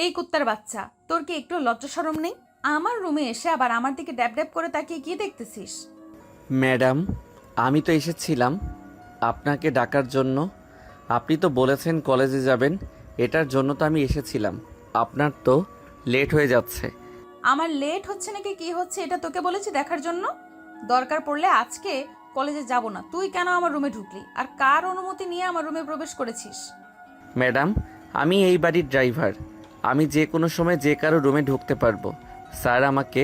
এই কুত্তার বাচ্চা, তোর কি একটু লজ্জা শরম নেই? আমার রুমে এসে আবার আমার দিকে ড্যাব ড্যাব করে তাকিয়ে কি দেখতেছিস? ম্যাডাম, আমি তো এসেছিলাম আপনাকে ডাকার জন্য। আপনি তো বলেছেন কলেজে যাবেন, এটার জন্য তো আমি এসেছিলাম। আপনার তো লেট হয়ে যাচ্ছে। আমার লেট হচ্ছে নাকি কি হচ্ছে এটা তোকে বলেছি দেখার জন্য? দরকার পড়লে আজকে কলেজে যাব না। তুই কেন আমার রুমে ঢুকলি আর কার অনুমতি নিয়ে আমার রুমে প্রবেশ করেছিস? ম্যাডাম, আমি এই বাড়ির ড্রাইভার। আমি যে কোনো সময় যে কারো রুমে ঢুকতে পারবো। স্যার আমাকে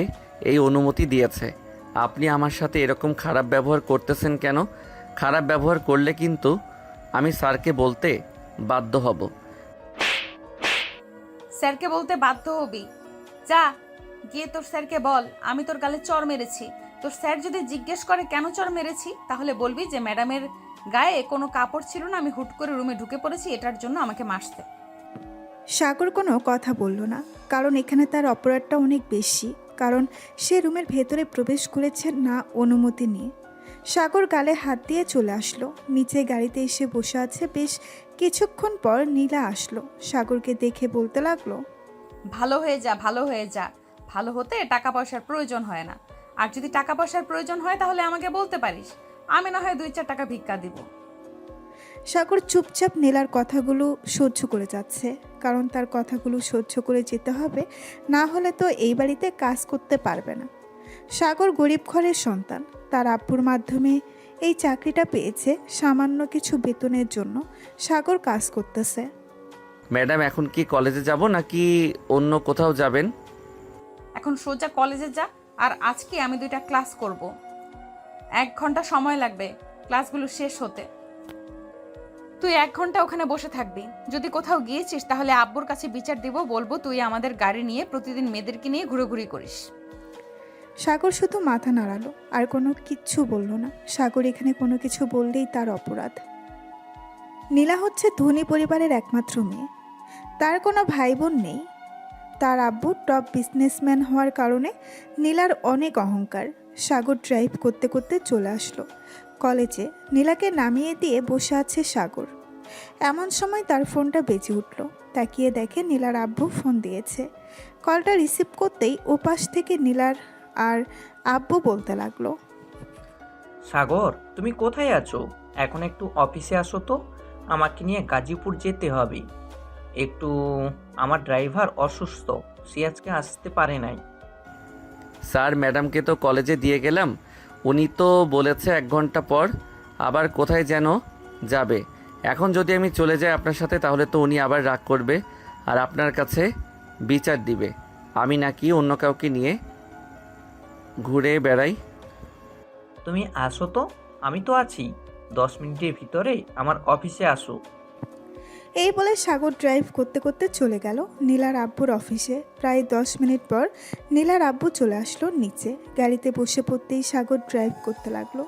এই অনুমতি দিয়েছে। আপনি আমার সাথে এরকম খারাপ ব্যবহার করতেছেন কেন? খারাপ ব্যবহার করলে কিন্তু আমি স্যারকে বলতে বাধ্য হব। স্যারকে বলতে বাধ্য হবি? যা, গিয়ে তোর স্যারকে বল আমি তোর গালে চড় মেরেছি। তোর স্যার যদি জিজ্ঞেস করে কেন চড় মেরেছি, তাহলে বলবি যে ম্যাডামের গায়ে কোনো কাপড় ছিল না, আমি হুট করে রুমে ঢুকে পড়েছি, এটার জন্য আমাকে মারতে। সাগর কোনো কথা বলল না, কারণ এখানে তার অপরাধটা অনেক বেশি। কারণ সে রুমের ভেতরে প্রবেশ করেছে না অনুমতি নিয়ে। সাগর গালে হাত দিয়ে চলে আসলো, নিচে গাড়িতে এসে বসে আছে। বেশ কিছুক্ষণ পর নীলা আসলো, সাগরকে দেখে বলতে লাগলো, ভালো হয়ে যা, ভালো হয়ে যা। ভালো হতে টাকা পয়সার প্রয়োজন হয় না। আর যদি টাকা পয়সার প্রয়োজন হয় তাহলে আমাকে বলতে পারিস, আমি না হয় 2-4 টাকা ভিক্ষা দিব। সাগর চুপচাপ নীলার কথাগুলো সহ্য করে যাচ্ছে, কারণ তার কথাগুলো সহ্য করে যেতে হবে, না হলে তো এই বাড়িতে কাজ করতে পারবে না। সাগর গরিব ঘরের সন্তান, তার আব্বুর মাধ্যমে এই চাকরিটা পেয়েছে। সামান্য কিছু বেতনের জন্য সাগর কাজ করতেছে। ম্যাডাম, এখন কি কলেজে যাব নাকি অন্য কোথাও যাবেন? এখন সোজা কলেজে যা। আর আজকে আমি 2টা ক্লাস করব। 1 ঘন্টা সময় লাগবে ক্লাসগুলো শেষ হতে। তুই 1 ঘন্টা ওখানে বসে থাকবি। যদি কোথাও গিয়েছিস তাহলে আব্বুর কাছে বিচার দিব, বলবো তুই আমাদের গাড়ি নিয়ে প্রতিদিন মেয়েদেরকে নিয়ে ঘুরোঘুরি করিস। সাগর শুধু মাথা নাড়ালো, আর কোনো কিচ্ছু বলল না। সাগর এখানে কোনো কিছু বললেই তার অপরাধ। নীলা হচ্ছে ধনী পরিবারের একমাত্র মেয়ে, তার কোনো ভাই বোন নেই। তার আব্বু টপ বিজনেসম্যান হওয়ার কারণে নীলার অনেক অহংকার। সাগর ড্রাইভ করতে করতে চলে আসলো কলেজে। নীলাকে নামিয়ে দিয়ে বসে আছে সাগর। এমন সময় তার ফোনটা বেজে উঠল। তাকিয়ে দেখে নীলার আব্বু ফোন দিয়েছে। কলটা রিসিভ করতেই ওপাশ থেকে নীলার আর আব্বু বলতে লাগলো, সাগর, তুমি কোথায় আছো? এখন একটু অফিসে আসো তো, আমাকে নিয়ে গাজীপুর যেতে হবে একটু। আমার ড্রাইভার অসুস্থ, সে আজকে আসতে পারে নাই। স্যার, ম্যাডামকে তো কলেজে দিয়ে গেলাম। উনি তো বলেছে 1 ঘন্টা পর আবার কোথায় যেন যাবে। এখন যদি আমি চলে যাই আপনার সাথে, তাহলে তো উনি আবার রাগ করবে আর আপনার কাছে বিচার দিবে আমি নাকি অন্য কাউকে নিয়ে ঘুরে বেড়াই। তুমি আসো তো, আমি তো আছি। 10 মিনিটের ভিতরে আমার অফিসে আসো। এই বলে সাগর ড্রাইভ করতে করতে চলে গেল নীলার আব্বুর অফিসে। প্রায় 10 মিনিট পর নীলার আব্বু চলে আসলো নিচে। গাড়িতে বসে পড়তেই সাগর ড্রাইভ করতে লাগলো।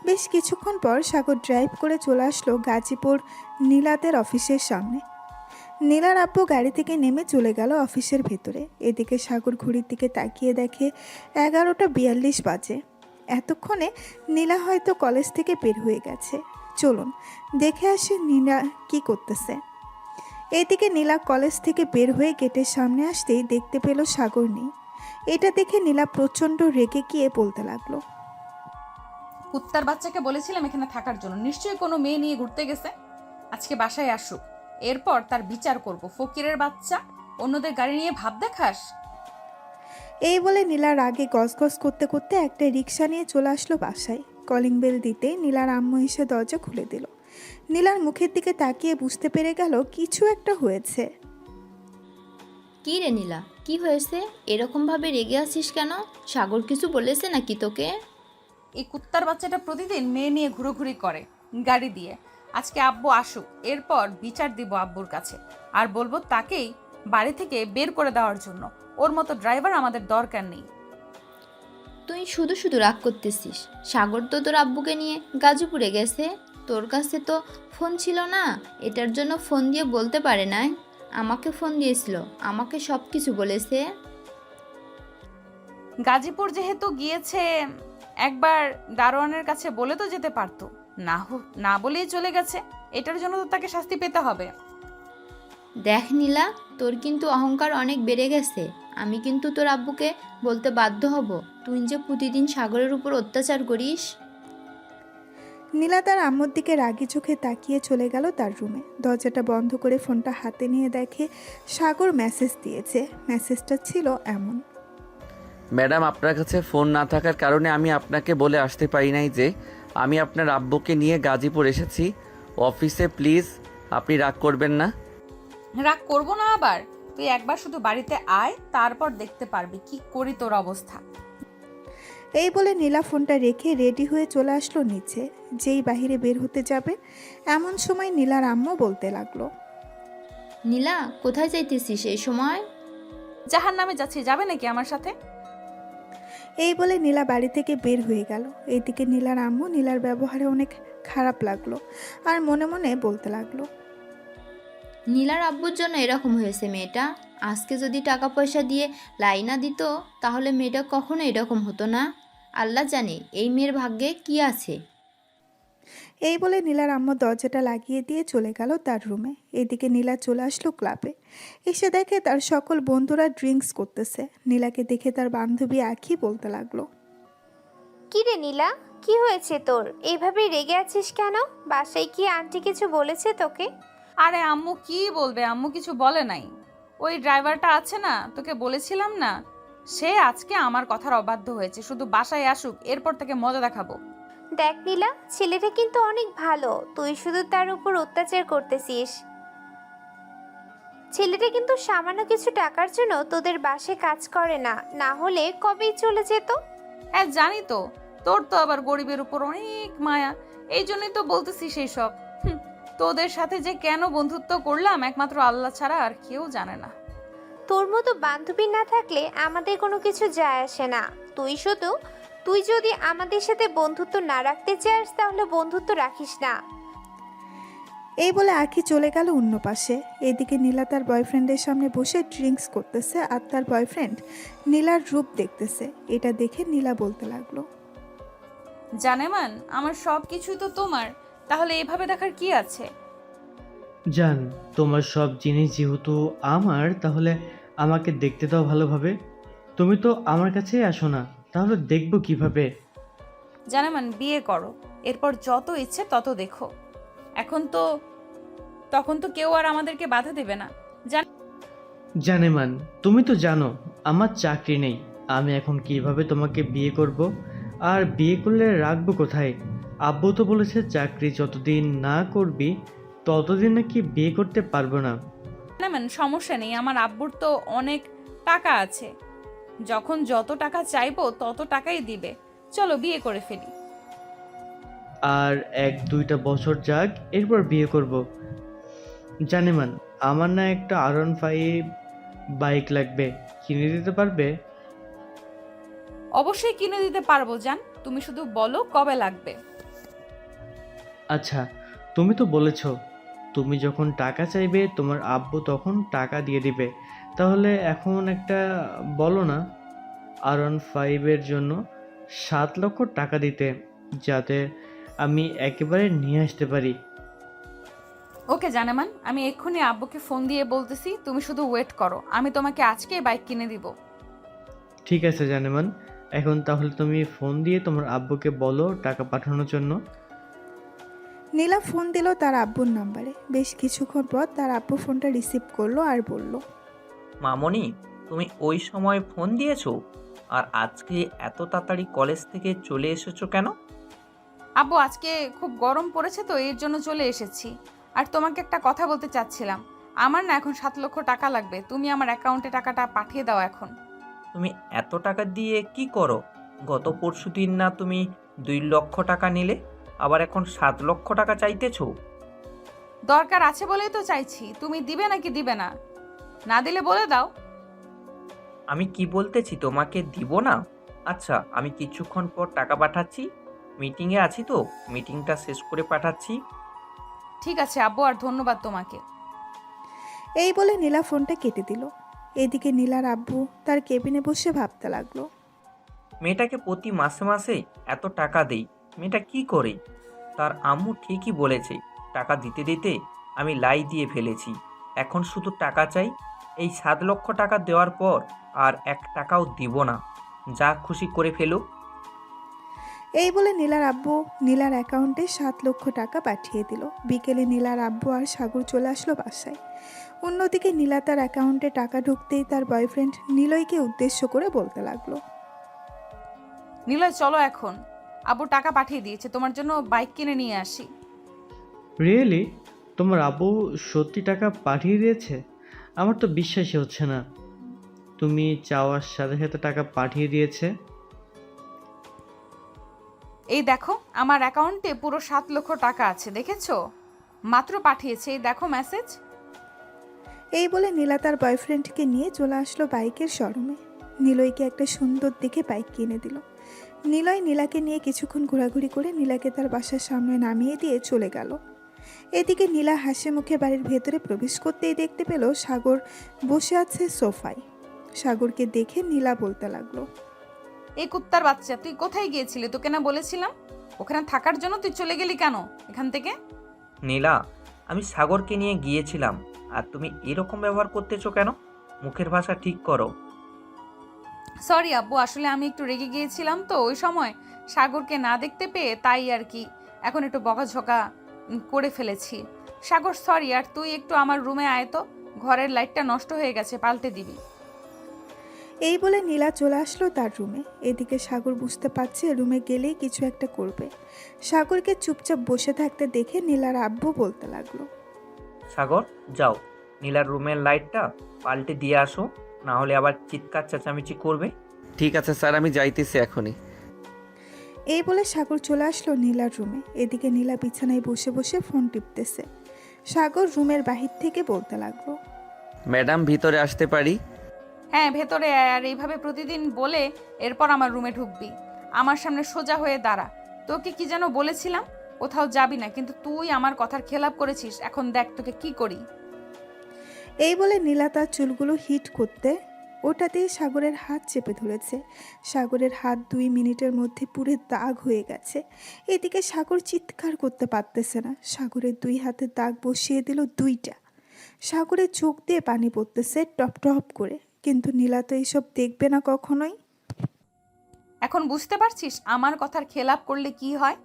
বেশ কিছুক্ষণ পর সাগর ড্রাইভ করে চলে আসলো গাজীপুর নীলাদের অফিসের সামনে। নীলার আব্বু গাড়ি থেকে নেমে চলে গেল অফিসের ভেতরে। এদিকে সাগর ঘড়ির দিকে তাকিয়ে দেখে 11টা 42 বাজে। এতক্ষণে নীলা হয়তো কলেজ থেকে বের হয়ে গেছে। চলুন দেখে আসি নীলা কি করতেছে। এদিকে নীলা কলেজ থেকে বের হয়ে গেটের সামনে আসতেই দেখতে পেল সাগর নেই। এটা দেখে নীলা প্রচণ্ড রেগে গিয়ে বলতে লাগলো, কুত্তার বাচ্চাকে বলেছিলাম এখানে থাকার জন্য, নিশ্চয়ই কোনো মেয়ে নিয়ে ঘুরতে গেছে। আজকে বাসায় আসুক, এরপর তার বিচার করব। ফকিরের বাচ্চা, অন্যদের গাড়ি নিয়ে ভাব দেখাস। এই বলে নীলা রাগে গজগজ করতে করতে একটা রিক্সা নিয়ে চলে আসলো বাসায়। কলিং বেল দিতে নীলার আম্মু এসে দরজা খুলে দিল। নীলার মুখের দিকে তাকিয়ে বুঝতে পেরে গেল কিছু একটা হয়েছে। কি রে নীলা, কি হয়েছে? এরকমভাবে রেগে আছিস কেন? সাগর কিছু বলেছে নাকি তোকে? এই কুত্তার বাচ্চাটা প্রতিদিন মেয়ে নিয়ে ঘুরোঘুরি করে গাড়ি দিয়ে। আজকে আব্বু আসুক, এরপর বিচার দিব আব্বুর কাছে। আর বলবো তাকেই বাড়ি থেকে বের করে দেওয়ার জন্য। ওর মতো ড্রাইভার আমাদের দরকার নেই। তুই শুধু শুধু রাগ করতেছিস। সাগর তো তোর আব্বুকে নিয়ে গাজীপুরে গেছে, তোর কাছে তো ফোন ছিল না। এটার জন্য ফোন দিয়ে বলতে পারে নাই? আমাকে ফোন দিয়েছিল, আমাকে সব কিছু বলেছে। গাজীপুর যেহেতু গিয়েছে, একবার দারোয়ানের কাছে বলে তো যেতে পারতো। না বলেই চলে গেছে, এটার জন্য তো তাকে শাস্তি পেতে হবে। দেখ নীলা, তোর কিন্তু অহংকার অনেক বেড়ে গেছে। আমি কিন্তু তোর আব্বুকে বলতে বাধ্য হব তুই যে প্রতিদিন সাগরের উপর অত্যাচার করিস। নীলা তার আম্মুর দিকে রাগি চোখে তাকিয়ে চলে গেল তার রুমে। দরজাটা বন্ধ করে ফোনটা হাতে নিয়ে দেখে সাগর মেসেজ দিয়েছে। মেসেজটা ছিল এমন: ম্যাডাম, আপনার কাছে ফোন না থাকার কারণে আমি আপনাকে বলে আসতে পারি নাই যে আমি আপনার আব্বুকে নিয়ে গাজীপুর এসেছি অফিসে। প্লিজ আপনি রাগ করবেন না। রাগ করবো না আবার? তুই একবার শুধু বাড়িতে আয়, তারপর দেখতে পারবি কি করি তোর অবস্থা। এই বলে নীলা ফোনটা রেখে রেডি হয়ে চলে আসলো নিচে। যেই বাহিরে বের হতে যাবে এমন সময় নীলার আম্মু বলতে লাগলো: নীলা, কোথায় যাইতেছিস এই সময়? জাহার নামে যাচ্ছি, যাবে নাকি আমার সাথে? এই বলে নীলা বাড়ি থেকে বের হয়ে গেল। এইদিকে নীলার আম্মু নীলার ব্যবহারে অনেক খারাপ লাগলো আর মনে মনে বলতে লাগলো: নীলার আব্বুর জন্য এরকম হয়েছে মেয়েটা। আজকে যদি টাকা পয়সা দিয়ে লাইনা দিত তাহলে মেয়েটা কখনো এরকম হতো না। আল্লাহ জানে এই মেয়ের ভাগ্যে কি আছে। এই বলে নীলার আম্মু দরজাটা লাগিয়ে দিয়ে চলে গেল তার রুমে। এদিকে নীলা চলে আসলো ক্লাবে। এসে দেখে তার সকল বন্ধুরা ড্রিঙ্কস করতেছে। নীলাকে দেখে তার বান্ধবী আখি বলতে লাগলো: কি রে নীলা, কি হয়েছে তোর? এইভাবে রেগে আছিস কেন? বাসায় কি আন্টি কিছু বলেছে তোকে? আরে আম্মু কি বলবে, আম্মু কিছু বলে নাই। ওই ড্রাইভারটা আছে না, তোকে বলেছিলাম না, সে আজকে আমার কথার অবাধ্য হয়েছে। শুধু বাসায় আসুক, এরপর থেকে মজা দেখাবো। দেখ নীলা, ছেলেটা কিন্তু অনেক ভালো, তুই শুধু তার উপর অত্যাচার করতেছিস। ছেলেটা কিন্তু সামান্য কিছু টাকার জন্য তোদের বাসায় কাজ করে না, না হলে কবেই চলে যেত। হ্যাঁ জানি তো, তোর তো আবার গরিবের উপর অনেক মায়া, এই জন্যই তো বলতেছি সেই সব। তোদের সাথে যে কেন বন্ধুত্ব করলাম একমাত্র আল্লাহ ছাড়া আর কেউ জানে না। তোর মতো বান্ধবী না থাকলে আমাদের কোনো কিছু যায় আসে না। তুই যদি আমাদের সাথে বন্ধুত্ব না রাখতে চাস তাহলে বন্ধুত্ব রাখিস না। এই বলে আখি চলে গেল অন্য পাশে। এদিকে নীলা তার বয়ফ্রেন্ডের সামনে বসে ড্রিঙ্কস করতেছে আর তার বয়ফ্রেন্ড নীলার রূপ দেখতেছে। এটা দেখে নীলা বলতে লাগলো: জানেমান, আমার সব কিছুই তো তোমার, তাহলে এভাবে দেখার কি আছে? জান, তোমার সব জিনিস যেহেতু আমার, তাহলে আমাকে দেখতে দাও ভালোভাবে। তুমি তো আমার কাছেই আসো না, তাহলে দেখবো কিভাবে? জানেমান, বিয়ে করো, এরপর যত ইচ্ছে তত দেখো। তখন তো কেউ আর আমাদেরকে বাধা দেবে না। জানেমান, তুমি তো জানো আমার চাকরি নেই। আমি এখন কিভাবে তোমাকে বিয়ে করব? আর বিয়ে করলে রাখবো কোথায়? আব্বু তো বলেছে চাকরি যতদিন না করবি ততদিন নাকি বিয়ে করতে পারবো না। জানেমান, সমস্যা নেই, আমার আব্বুর তো অনেক টাকা আছে, যখন যত টাকা চাইবো তত টাকাই দিবে। চলো বিয়ে করে ফেলি। আর 1-2টা বছর যাক, এরপর বিয়ে করব। জানেমান, আমার না একটা R15 বাইক লাগবে, কিনে দিতে পারবে? অবশ্যই কিনে দিতে পারবো জান, তুমি শুধু বলো কবে লাগবে। আচ্ছা, তুমি তো বলেছো তুমি যখন টাকা চাইবে তোমার আব্বু তখন টাকা দিয়ে দিবে, তাহলে এখন একটা বলো না R15 জন্য 7 লক্ষ টাকা দিতে, যাতে আমি একেবারে নিয়ে আসতে পারি। ওকে জানেমান, আমি এক্ষুনি আব্বুকে ফোন দিয়ে বলতেছি, তুমি শুধু ওয়েট করো, আমি তোমাকে আজকে বাইক কিনে দিব। ঠিক আছে জানেমান, এখন তাহলে তুমি ফোন দিয়ে তোমার আব্বুকে বলো টাকা পাঠানোর জন্য। নীলা ফোন দিল তার আব্বুর নাম্বারে। বেশ কিছুক্ষণ পর তার আব্বু ফোনটা রিসিভ করলো আর বলল: মামনি, তুমি ওই সময় ফোন দিয়েছো? আর আজকে এত তাড়াতাড়ি কলেজ থেকে চলে এসেছো কেন? আব্বু, আজকে খুব গরম পড়েছে তো এর জন্য চলে এসেছি। আর তোমাকে একটা কথা বলতে চাচ্ছিলাম, আমার না এখন 7 লক্ষ টাকা লাগবে, তুমি আমার অ্যাকাউন্টে টাকাটা পাঠিয়ে দাও এখন। তুমি এত টাকা দিয়ে কি করো? গত পরশুদিন না তুমি 2 লক্ষ টাকা নিলে, আবার এখন 7 লক্ষ টাকা চাইতেছো? দরকার আছে বলেই তো চাইছি, তুমি দিবে নাকি দিবে না? না দিলে বলে দাও। আমি কি বলতেছি তোমাকে দিব না? আচ্ছা, আমি কিছুক্ষণ পর টাকা পাঠাচ্ছি, মিটিংয়ে আছি তো, মিটিংটা শেষ করে পাঠাচ্ছি। ঠিক আছে আব্বু, আর ধন্যবাদ তোমাকে। এই বলে নীলা ফোনটা কেটে দিল। এদিকে নীলার আব্বু তার কেবিনে বসে ভাবতে লাগলো: মেয়েটাকে প্রতি মাসে মাসে এত টাকা দেই, মেয়েটা কি করে? তার আম্মু ঠিকই বলেছে, টাকা দিতে দিতে আমি লাই দিয়ে ফেলেছি। এখন শুধু টাকা চাই। এই 7 লক্ষ টাকা দেওয়ার পর আর 1 টাকাও দিব না। যা খুশি করে ফেলুক। এই বলে নীলার আব্বু নীলার অ্যাকাউন্টে 7 লক্ষ টাকা পাঠিয়ে দিল। বিকেলে নীলার আব্বু আর সাগর চলে আসলো বাসায়। অন্যদিকে নীলা তার অ্যাকাউন্টে টাকা ঢুকতেই তার বয়ফ্রেন্ড নিলয়কে উদ্দেশ্য করে বলতে লাগলো। নিলয় চলো এখন, আব্বু টাকা পাঠিয়ে দিয়েছে, তোমার জন্য বাইক কিনে নিয়ে আসি। রিয়েলি? তোমার আব্বু সত্যি টাকা পাঠিয়ে দিয়েছে? আমার তো বিশ্বাসই হচ্ছে না তুমি চাওয়ার সাথে সাথে টাকা পাঠিয়ে দিয়েছে। এই দেখো আমার অ্যাকাউন্টে পুরো 7 লক্ষ টাকা আছে, দেখেছো? মাত্র পাঠিয়েছে, এই দেখো মেসেজ। এই বলে নীলা তার বয়ফ্রেন্ডকে নিয়ে চলে আসলো বাইকের শোরুমে। নিলয়কে একটা সুন্দর দেখে বাইক কিনে দিল। নিলয় নীলাকে নিয়ে কিছুক্ষণ ঘোরাঘুরি করে নীলাকে তার বাসার সামনে নামিয়ে দিয়ে চলে গেল। এদিকে নীলা হাসি মুখে বাড়ির ভেতরে প্রবেশ করতেই দেখতে পেল সাগর বসে আছে সোফায়। সাগরকে দেখে নীলা বলতে লাগলো। এই কুত্তার বাচ্চা, তুই কোথায় গিয়েছিলি? তোকে না বলেছিলাম ওখানে থাকার জন্য, তুই চলে গেলি কেন এখান থেকে? নীলা, আমি সাগরকে নিয়ে গিয়েছিলাম, আর তুমি এরকম ব্যবহার করতেছো কেন? মুখের ভাষা ঠিক করো। সরি আব্বু, আসলে আমি একটু রেগে গিয়েছিলাম তো ওই সময়, সাগরকে না দেখতে পেয়ে, তাই আর কি এখন একটু বকাঝকা করে ফেলেছি। সাগর সরি, আর তুই একটু আমার রুমে আয় তো, ঘরের লাইটটা নষ্ট হয়ে গেছে, পাল্টে দিবি। এই বলে নীলা চলে আসলো তার রুমে। এদিকে সাগর বুঝতে পারছে রুমে গেলেই কিছু একটা করবে। সাগরকে চুপচাপ বসে থাকতে দেখে নীলার আব্বু বলতে লাগলো। সাগর, যাও নীলার রুমের লাইটটা পাল্টে দিয়ে আসো, না হলে আবার চিৎকার চেঁচামেচি করবে। ঠিক আছে স্যার, আমি যাইতেছি এখনই। এই বলে সাগর চলে আসলো নীলার রুমে। এদিকে নীলা বিছানায় বসে বসে ফোন টিপতেছে। সাগর রুমের বাহির থেকে বলতে লাগলো। ম্যাডাম ভিতরে আসতে পারি? হ্যাঁ ভেতরে আয়, আর এইভাবে প্রতিদিন বলে এরপর আমার রুমে ঢুকবি। আমার সামনে সোজা হয়ে দাঁড়া। তোকে কি যেন বলেছিলাম, কোথাও যাবি না, কিন্তু তুই আমার কথার খেলাপ করেছিস। এখন দেখ তোকে কি করি। এই বলে নীলা তার চুলগুলো হিট করতে ওটা দিয়ে সাগরের হাত চেপে ধরেছে। সাগরের হাত 2 মিনিটের মধ্যে পুরো দাগ হয়ে গেছে। এদিকে সাগর চিৎকার করতে পারতেছে না। সাগরের 2 হাতে দাগ বসিয়ে দিল 2টা। সাগরের চোখ দিয়ে পানি পড়তেছে টপ টপ করে, কিন্তু নীলা তো এইসব দেখবে না কখনোই। এখন বুঝতে পারছিস আমার কথার খেলাপ করলে কি হয়?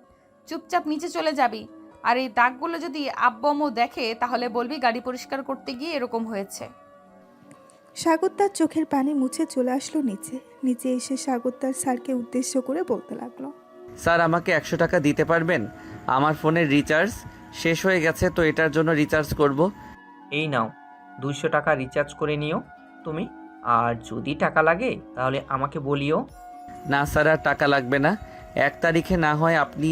চুপচাপ নিচে চলে যাবি। আর এই দাগগুলো যদি আব্বু আম্মু দেখে তাহলে বলবি গাড়ি পরিষ্কার করতে গিয়ে এরকম হয়েছে। সাগর তার চোখের পানি মুছে চলে আসলো নিচে। নিচে এসে সাগর তার স্যারকে উদ্দেশ্য করে বলতে লাগলো। স্যার আমাকে 100 টাকা দিতে পারবেন? আমার ফোনের রিচার্জ শেষ হয়ে গেছে, তো এটার জন্য রিচার্জ করব। এই নাও 200 টাকা রিচার্জ করে নিও তুমি, আর যদি টাকা লাগে তাহলে আমাকে বলিও। না স্যার, আর টাকা লাগবে না। 1 তারিখে না হয় আপনি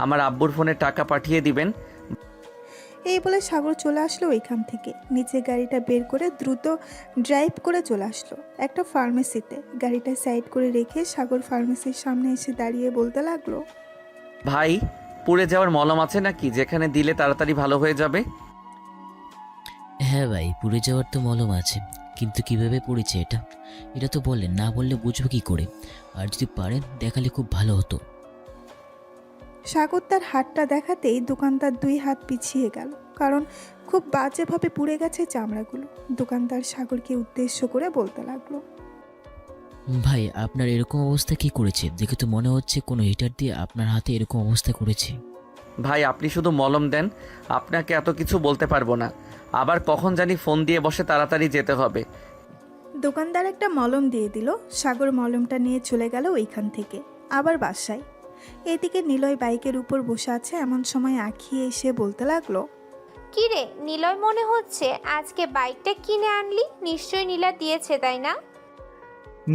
আমার আব্বুর ফোনে টাকা পাঠিয়ে দিবেন। এই বলে সাগর চলে আসলো ওইখান থেকে। নিচে গাড়িটা বের করে দ্রুত ড্রাইভ করে চলে আসলো একটা ফার্মেসিতে। গাড়িটা সাইড করে রেখে সাগর ফার্মেসির সামনে এসে দাঁড়িয়ে বলতে লাগলো। ভাই, পুড়ে যাওয়ার মলম আছে নাকি, যেখানে দিলে তাড়াতাড়ি ভালো হয়ে যাবে? হ্যাঁ ভাই, পুড়ে যাওয়ার তো মলম আছে, কিন্তু কিভাবে পড়েছে এটা এটা তো বললেন না, বললে বুঝবো কি করে? আর যদি পারেন দেখালে খুব ভালো হতো। সাগর তার হাতটা দেখাতেই দোকানদার 2 হাত পিছিয়ে গেল, কারণ খুব বাজেভাবে পুড়ে গেছে চামড়াগুলো। দোকানদার সাগরকে উদ্দেশ্য করে বলতে লাগলো। ভাই, আপনার এরকম অবস্থা কি করেছে? দেখে তো মনে হচ্ছে কোনো হিটার দিয়ে আপনার হাতে এরকম অবস্থা করেছে। ভাই আপনি শুধু মলম দেন, আপনাকে এত কিছু বলতে পারবো না। আবার কখন জানি ফোন দিয়ে বসে, তাড়াতাড়ি যেতে হবে। দোকানদার একটা মলম দিয়ে দিল। সাগর মলমটা নিয়ে চলে গেল ওইখান থেকে আবার বাসায়। এদিকে নিলয় বাইকের উপর বসে আছে। এমন সময় আঁখিয়ে এসে বলতে লাগলো। কি রে নিলয়, মনে হচ্ছে আজকে বাইকটা কিনে আনলি? নিশ্চয়ই নীলা দিয়েছে, তাই না?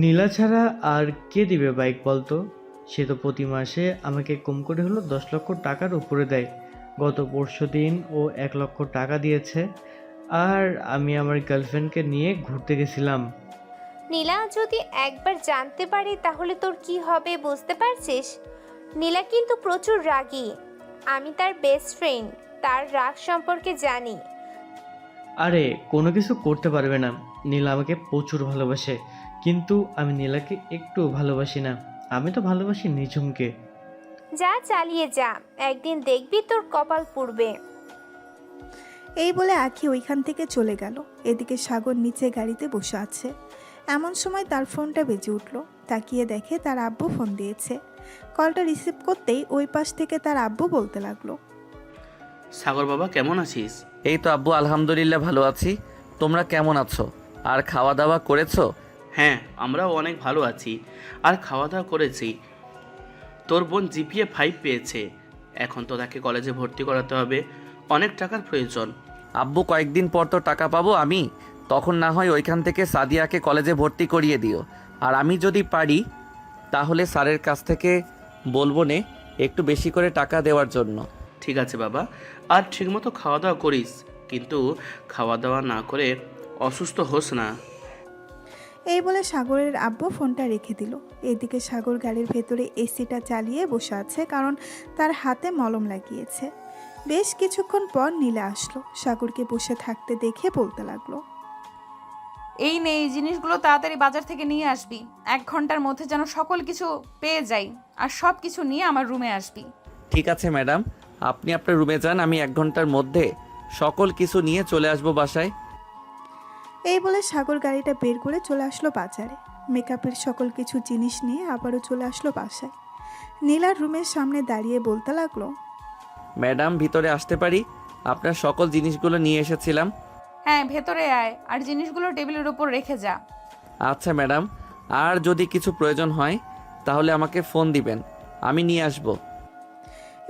নীলা ছাড়া আর কে দিবে বাইক বলতো? সে তো প্রতি মাসে আমাকে কম করে হলো 10 লক্ষ টাকার উপরে দেয়। গত পরশুদিন ও 1 লক্ষ টাকা দিয়েছে। আর আমি আমার গার্লফ্রেন্ডকে নিয়ে ঘুরতে গেছিলাম। নীলা যদি একবার জানতে পারে তাহলে তোর কি হবে বুঝতে পারছিস? নীলা কিন্তু প্রচুর রাগী। আমি তার বেস্ট ফ্রেন্ড, তার রাগ সম্পর্কে জানি। আরে কোনো কিছু করতে পারবে না। নীলা আমাকে প্রচুর ভালোবাসে, কিন্তু আমি নীলাকে একটু ভালোবাসি না। আমি তো ভালোবাসি নিঝুমকে। যা চালিয়ে যা, একদিন দেখবি তোর কপাল পুড়বে। এই বলে আখি ওইখান থেকে চলে গেল। এদিকে সাগর নিচে গাড়িতে বসে আছে। এমন সময় তার ফোনটা বেজে উঠল। তাকিয়ে দেখে তার আব্বু ফোন দিয়েছে। কলটা রিসিভ করতেই ওই পাশ থেকে তার আব্বু বলতে লাগলো, সাগর বাবা কেমন আছিস? এই তো আব্বু, আলহামদুলিল্লাহ ভালো আছি। তোমরা কেমন আছো? আর খাওয়া দাওয়া করেছো? হ্যাঁ, আমরাও অনেক ভালো আছি আর খাওয়া দাওয়া করেছি। তোর বোন জিপিএ 5 পেয়েছে। এখন তো তাকে কলেজে ভর্তি করাতে হবে, অনেক টাকার প্রয়োজন। আব্বু, কয়েকদিন পর তো টাকা পাবো আমি, তখন না হয় ওইখান থেকে সাদিয়াকে কলেজে ভর্তি করিয়ে দিও। আর আমি যদি পারি তাহলে স্যারের কাছ থেকে বলবো নে একটু বেশি করে টাকা দেওয়ার জন্য। ঠিক আছে বাবা, আর ঠিকমতো খাওয়া দাওয়া করিস, কিন্তু খাওয়া দাওয়া না করে অসুস্থ হোস না। এই বলে সাগরের আব্বু ফোনটা রেখে দিল। এদিকে সাগর গাড়ির ভেতরে এসিটা চালিয়ে বসে আছে, কারণ তার হাতে মলম লাগিয়েছে। বেশ কিছুক্ষণ পর নীলা আসলো। সাগরকে বসে থাকতে দেখে বলতে লাগলো, এই নে, এই জিনিসগুলো তাড়াতাড়ি বাজার থেকে নিয়ে আসবি। 1 ঘন্টার মধ্যে যেন সকল কিছু পেয়ে যাই, আর সব কিছু নিয়ে আমার রুমে আসবি। ঠিক আছে ম্যাডাম, আপনি আপনার রুমে যান, আমি 1 ঘন্টার মধ্যে সকল কিছু নিয়ে চলে আসবো বাসায়। এই বলে সাগর গাড়িটা বের করে চলে আসলো বাজারে। মেকআপের সকল কিছু জিনিস নিয়ে আবারও চলে আসলো বাসায়। নীলার রুমের সামনে দাঁড়িয়ে বলতে লাগলো, ম্যাডাম ভিতরে আসতে পারি? আপনার সকল জিনিসগুলো নিয়ে এসেছিলাম। হ্যাঁ, ভেতরে আয়, আর জিনিসগুলো টেবিলের উপর রেখে যা। আচ্ছা ম্যাডাম, আর যদি কিছু প্রয়োজন হয় তাহলে আমাকে ফোন দিবেন, আমি নিয়ে আসবো।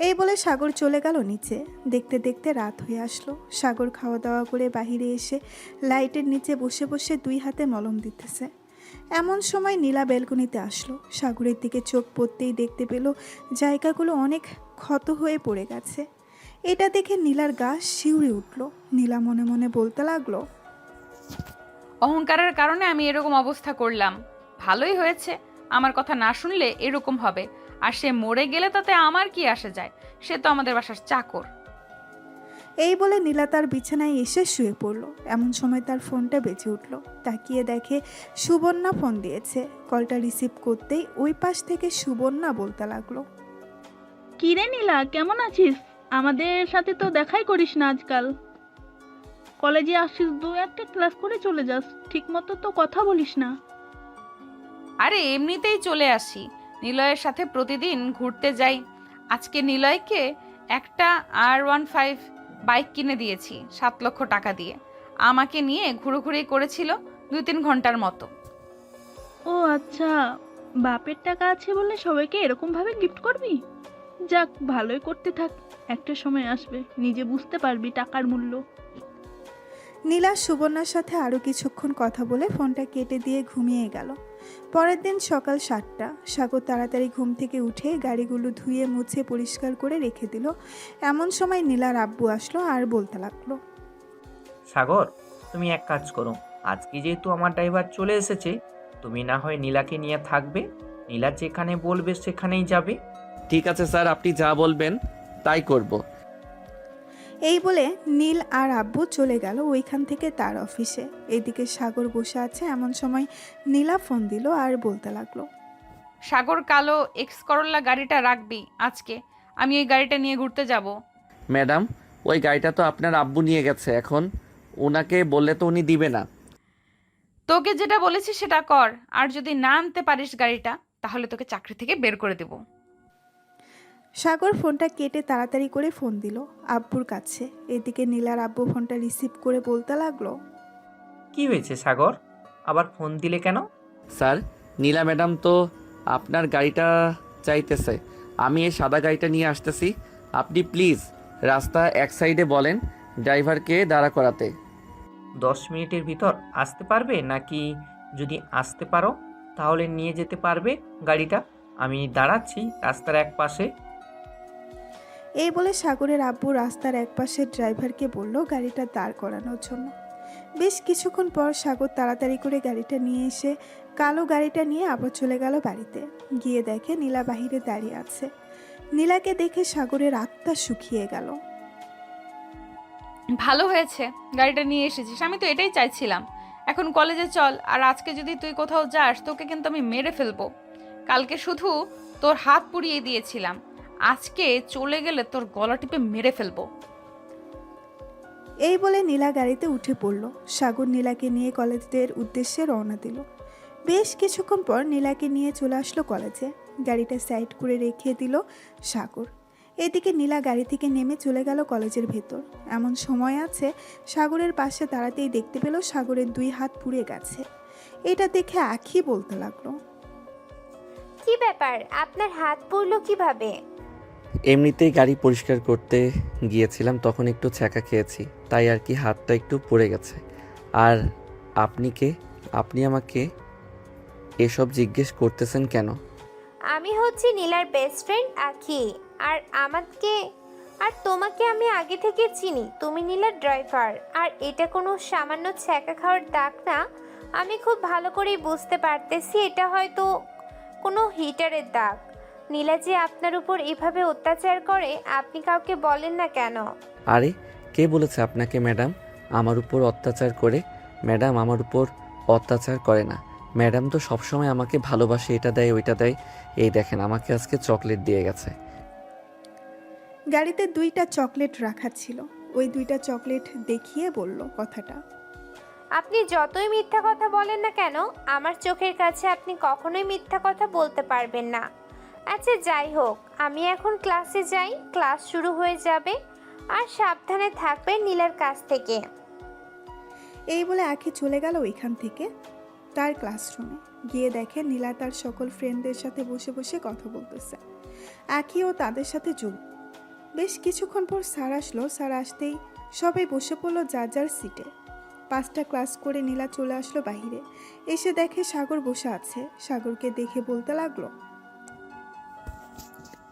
এই বলে সাগর চলে গেল নিচে। দেখতে দেখতে রাত হয়ে আসলো। সাগর খাওয়া দাওয়া করে বাইরে এসে লাইটের নিচে বসে বসে 2 হাতে মলম দিতেছে। এমন সময় নীলা ব্যালকনিতে আসলো। সাগরের দিকে চোখ পড়তেই দেখতে পেল জায়গাগুলো অনেক ক্ষত হয়ে পড়ে গেছে। এটা দেখে নীলার গা শিউরে উঠল। নীলা মনে মনে বলতে লাগলো, অহংকারের কারণে আমি এরকম অবস্থা করলাম। ভালোই হয়েছে, আমার কথা না শুনলে এরকম হবে। আর সে মরে গেলে তাতে আমার কি আসে যায়? সে তো আমাদের বাসার চাকর। এই বলে নীলা তার বিছানায় এসে শুয়ে পড়ল। এমন সময় তার ফোনটা বেজে উঠল। তাকিয়ে দেখে সুবর্ণা ফোন দিয়েছে। কলটা রিসিভ করতেই ওই পাশ থেকে সুবর্ণা বলতে লাগলো, কি রে নীলা, কেমন আছিস? আমাদের সাথে তো দেখাই করিস না আজকাল। কলেজে আসিস, 2-1টা ক্লাস করে চলে যাস, ঠিক মতো তো কথা বলিস না। আরে এমনিতেই চলে আসি, নিলয়ের সাথে প্রতিদিন ঘুরতে যাই। আজকে নিলয়কে একটা R15 বাইক কিনে দিয়েছি 7 লক্ষ টাকা দিয়ে। আমাকে নিয়ে ঘুরোঘুরি করেছিল 2-3 ঘন্টার মতো। ও আচ্ছা, বাপের টাকা আছে বলে সবাইকে এরকম ভাবে গিফট করবি? যাক, ভালোই করতে থাক, একটা সময় আসবে নিজে বুঝতে পারবি টাকার মূল্য। নীলা সুবর্ণার সাথে আরও কিছুক্ষণ কথা বলে ফোনটা কেটে দিয়ে ঘুমিয়ে গেল। পরের দিন সকাল 7টা। সাগর তাড়াতাড়ি ঘুম থেকে উঠে গাড়িগুলো ধুয়ে মুছে পরিষ্কার করে রেখে দিল। এমন সময় নীলার আব্বু আসলো আর বলতে লাগলো, সাগর, তুমি এক কাজ করো, আজকে যেহেতু আমার ড্রাইভার চলে এসেছে, তুমি না হয় নীলাকে নিয়ে থাকবে। নীলা যেখানে বলবে সেখানেই যাবে। ঠিক আছে স্যার, আপনি যা বলবেন তাই করব। এই বলে নীল আর আব্বু চলে গেল ওইখান থেকে তার অফিসে। এদিকে সাগর বসে আছে। এমন সময় নীলা ফোন দিল আর বলতে লাগলো, সাগর, কালো এক্স করোলা গাড়িটা রাখবি আজকে, আমি এই গাড়িটা নিয়ে ঘুরতে যাব। ম্যাডাম, ওই গাড়িটা তো আপনার আব্বু নিয়ে গেছে, এখন ওনাকে বললে তো উনি দিবে না। তোকে যেটা বলেছি সেটা কর, আর যদি না আনতে পারিস গাড়িটা, তাহলে তোকে চাকরি থেকে বের করে দেব। সাগর ফোনটা কেটে তাড়াতাড়ি করে ফোন দিল আব্বুর কাছে। এদিকে নীলার আব্বু ফোনটা রিসিভ করে বলতে লাগলো, কি হয়েছে সাগর, আবার ফোন দিলে কেন? স্যার, নীলা ম্যাডাম তো আপনার গাড়িটা চাইতেছে, আমি এই সাদা গাড়িটা নিয়ে আসতেছি। আপনি প্লিজ রাস্তা এক সাইডে বলেন ড্রাইভারকে দাঁড়া করাতে। 10 মিনিটের ভিতর আসতে পারবে নাকি? যদি আসতে পারো তাহলে নিয়ে যেতে পারবে গাড়িটা। আমি দাঁড়াচ্ছি রাস্তার এক পাশে। এই বলে সাগরের আব্বু রাস্তার একপাশে ড্রাইভারকে বলল গাড়িটা দাঁড় করানোর জন্য। বেশ কিছুক্ষণ পর সাগর তাড়াতাড়ি করে গাড়িটা নিয়ে এসে কালো গাড়িটা নিয়ে আবার চলে গেল বাড়িতে। গিয়ে দেখে নীলা বাহিরে দাঁড়িয়ে আছে। নীলাকে দেখে সাগরের আত্মা শুকিয়ে গেল। ভালো হয়েছে গাড়িটা নিয়ে এসেছিস, আমি তো এটাই চাইছিলাম। এখন কলেজে চল, আর আজকে যদি তুই কোথাও যাস তোকে কিন্তু আমি মেরে ফেলবো। কালকে শুধু তোর হাত পুড়িয়ে দিয়েছিলাম, আজকে চলে গেলে তোর গলা টিপে মেরে ফেলবো। এই বলে নীলা গাড়িতে উঠে পড়ল। সাগর নীলাকে নিয়ে কলেজের উদ্দেশ্যে রওনা দিল। বেশ কিছুক্ষণ পর নীলাকে নিয়ে চলে আসলো কলেজে। গাড়িটা সাইড করে রেখে দিল সাগর। এদিকে নীলা গাড়ি থেকে নেমে চলে গেল কলেজের ভেতর। এমন সময় আছে সাগরের পাশে দাঁড়াতেই দেখতে পেল সাগরের 2 হাত পুড়ে গেছে। এটা দেখে আখি বলতে লাগলো, কি ব্যাপার, আপনার হাত পুড়লো কিভাবে? এমনিতেই গাড়ি পরিষ্কার করতে গিয়েছিলাম, তখন একটু ছ্যাঁকা খেয়েছি, তাই আর কি হাতটা একটু পুড়ে গেছে। আর আপনি কে? আপনি আমাকে এসব জিজ্ঞেস করতেছেন কেন? আমি হচ্ছি নীলার বেস্ট ফ্রেন্ড আখি। আর তোমাকে আমি আগে থেকে চিনি। তুমি নীলার ড্রাইভার। আর এটা কোনো সামান্য ছ্যাঁকা খাওয়ার দাগ না। আমি খুব ভালো করেই বুঝতে পারতেছি এটা হয়তো কোনো হিটারের দাগ। নীলা যে আপনার উপর এভাবে অত্যাচার করে আপনি কাউকে বলেন না কেন? আরে কে বলেছে আপনাকে ম্যাডাম আমার উপর অত্যাচার করে? ম্যাডাম আমার উপর অত্যাচার করে না। ম্যাডাম তো সবসময় আমাকে ভালোবাসে, এটা দেয় ওইটা দেয়। এই দেখেন আমাকে আজকে চকলেট দিয়ে গেছে। গাড়িতে 2টা চকলেট রাখা ছিল। ওই 2টা চকলেট দেখিয়ে বলল কথাটা। আপনি যতই মিথ্যা কথা বলেন না কেন, আমার চোখের কাছে আপনি কখনোই মিথ্যা কথা বলতে পারবেন না। আচ্ছা যাই হোক, আমি এখন ক্লাসে যাই। ক্লাস শুরু হয়ে যাবে। আর সাবধানে থাকবেন নীলার কাছ থেকে। এই বলে আখি চলে গেল ওইখান থেকে তার ক্লাসরুমে। গিয়ে দেখে নীলা তার সকল ফ্রেন্ডদের সাথে বসে বসে কথা বলতেছে। আখিও তাদের সাথে যোগ। বেশ কিছুক্ষণ পর স্যার আসলো। স্যার আসতেই সবাই বসে পড়লো যার যার সিটে। 5টা ক্লাস করে নীলা চলে আসলো বাইরে। এসে দেখে সাগর বসে আছে। সাগরকে দেখে বলতে লাগলো,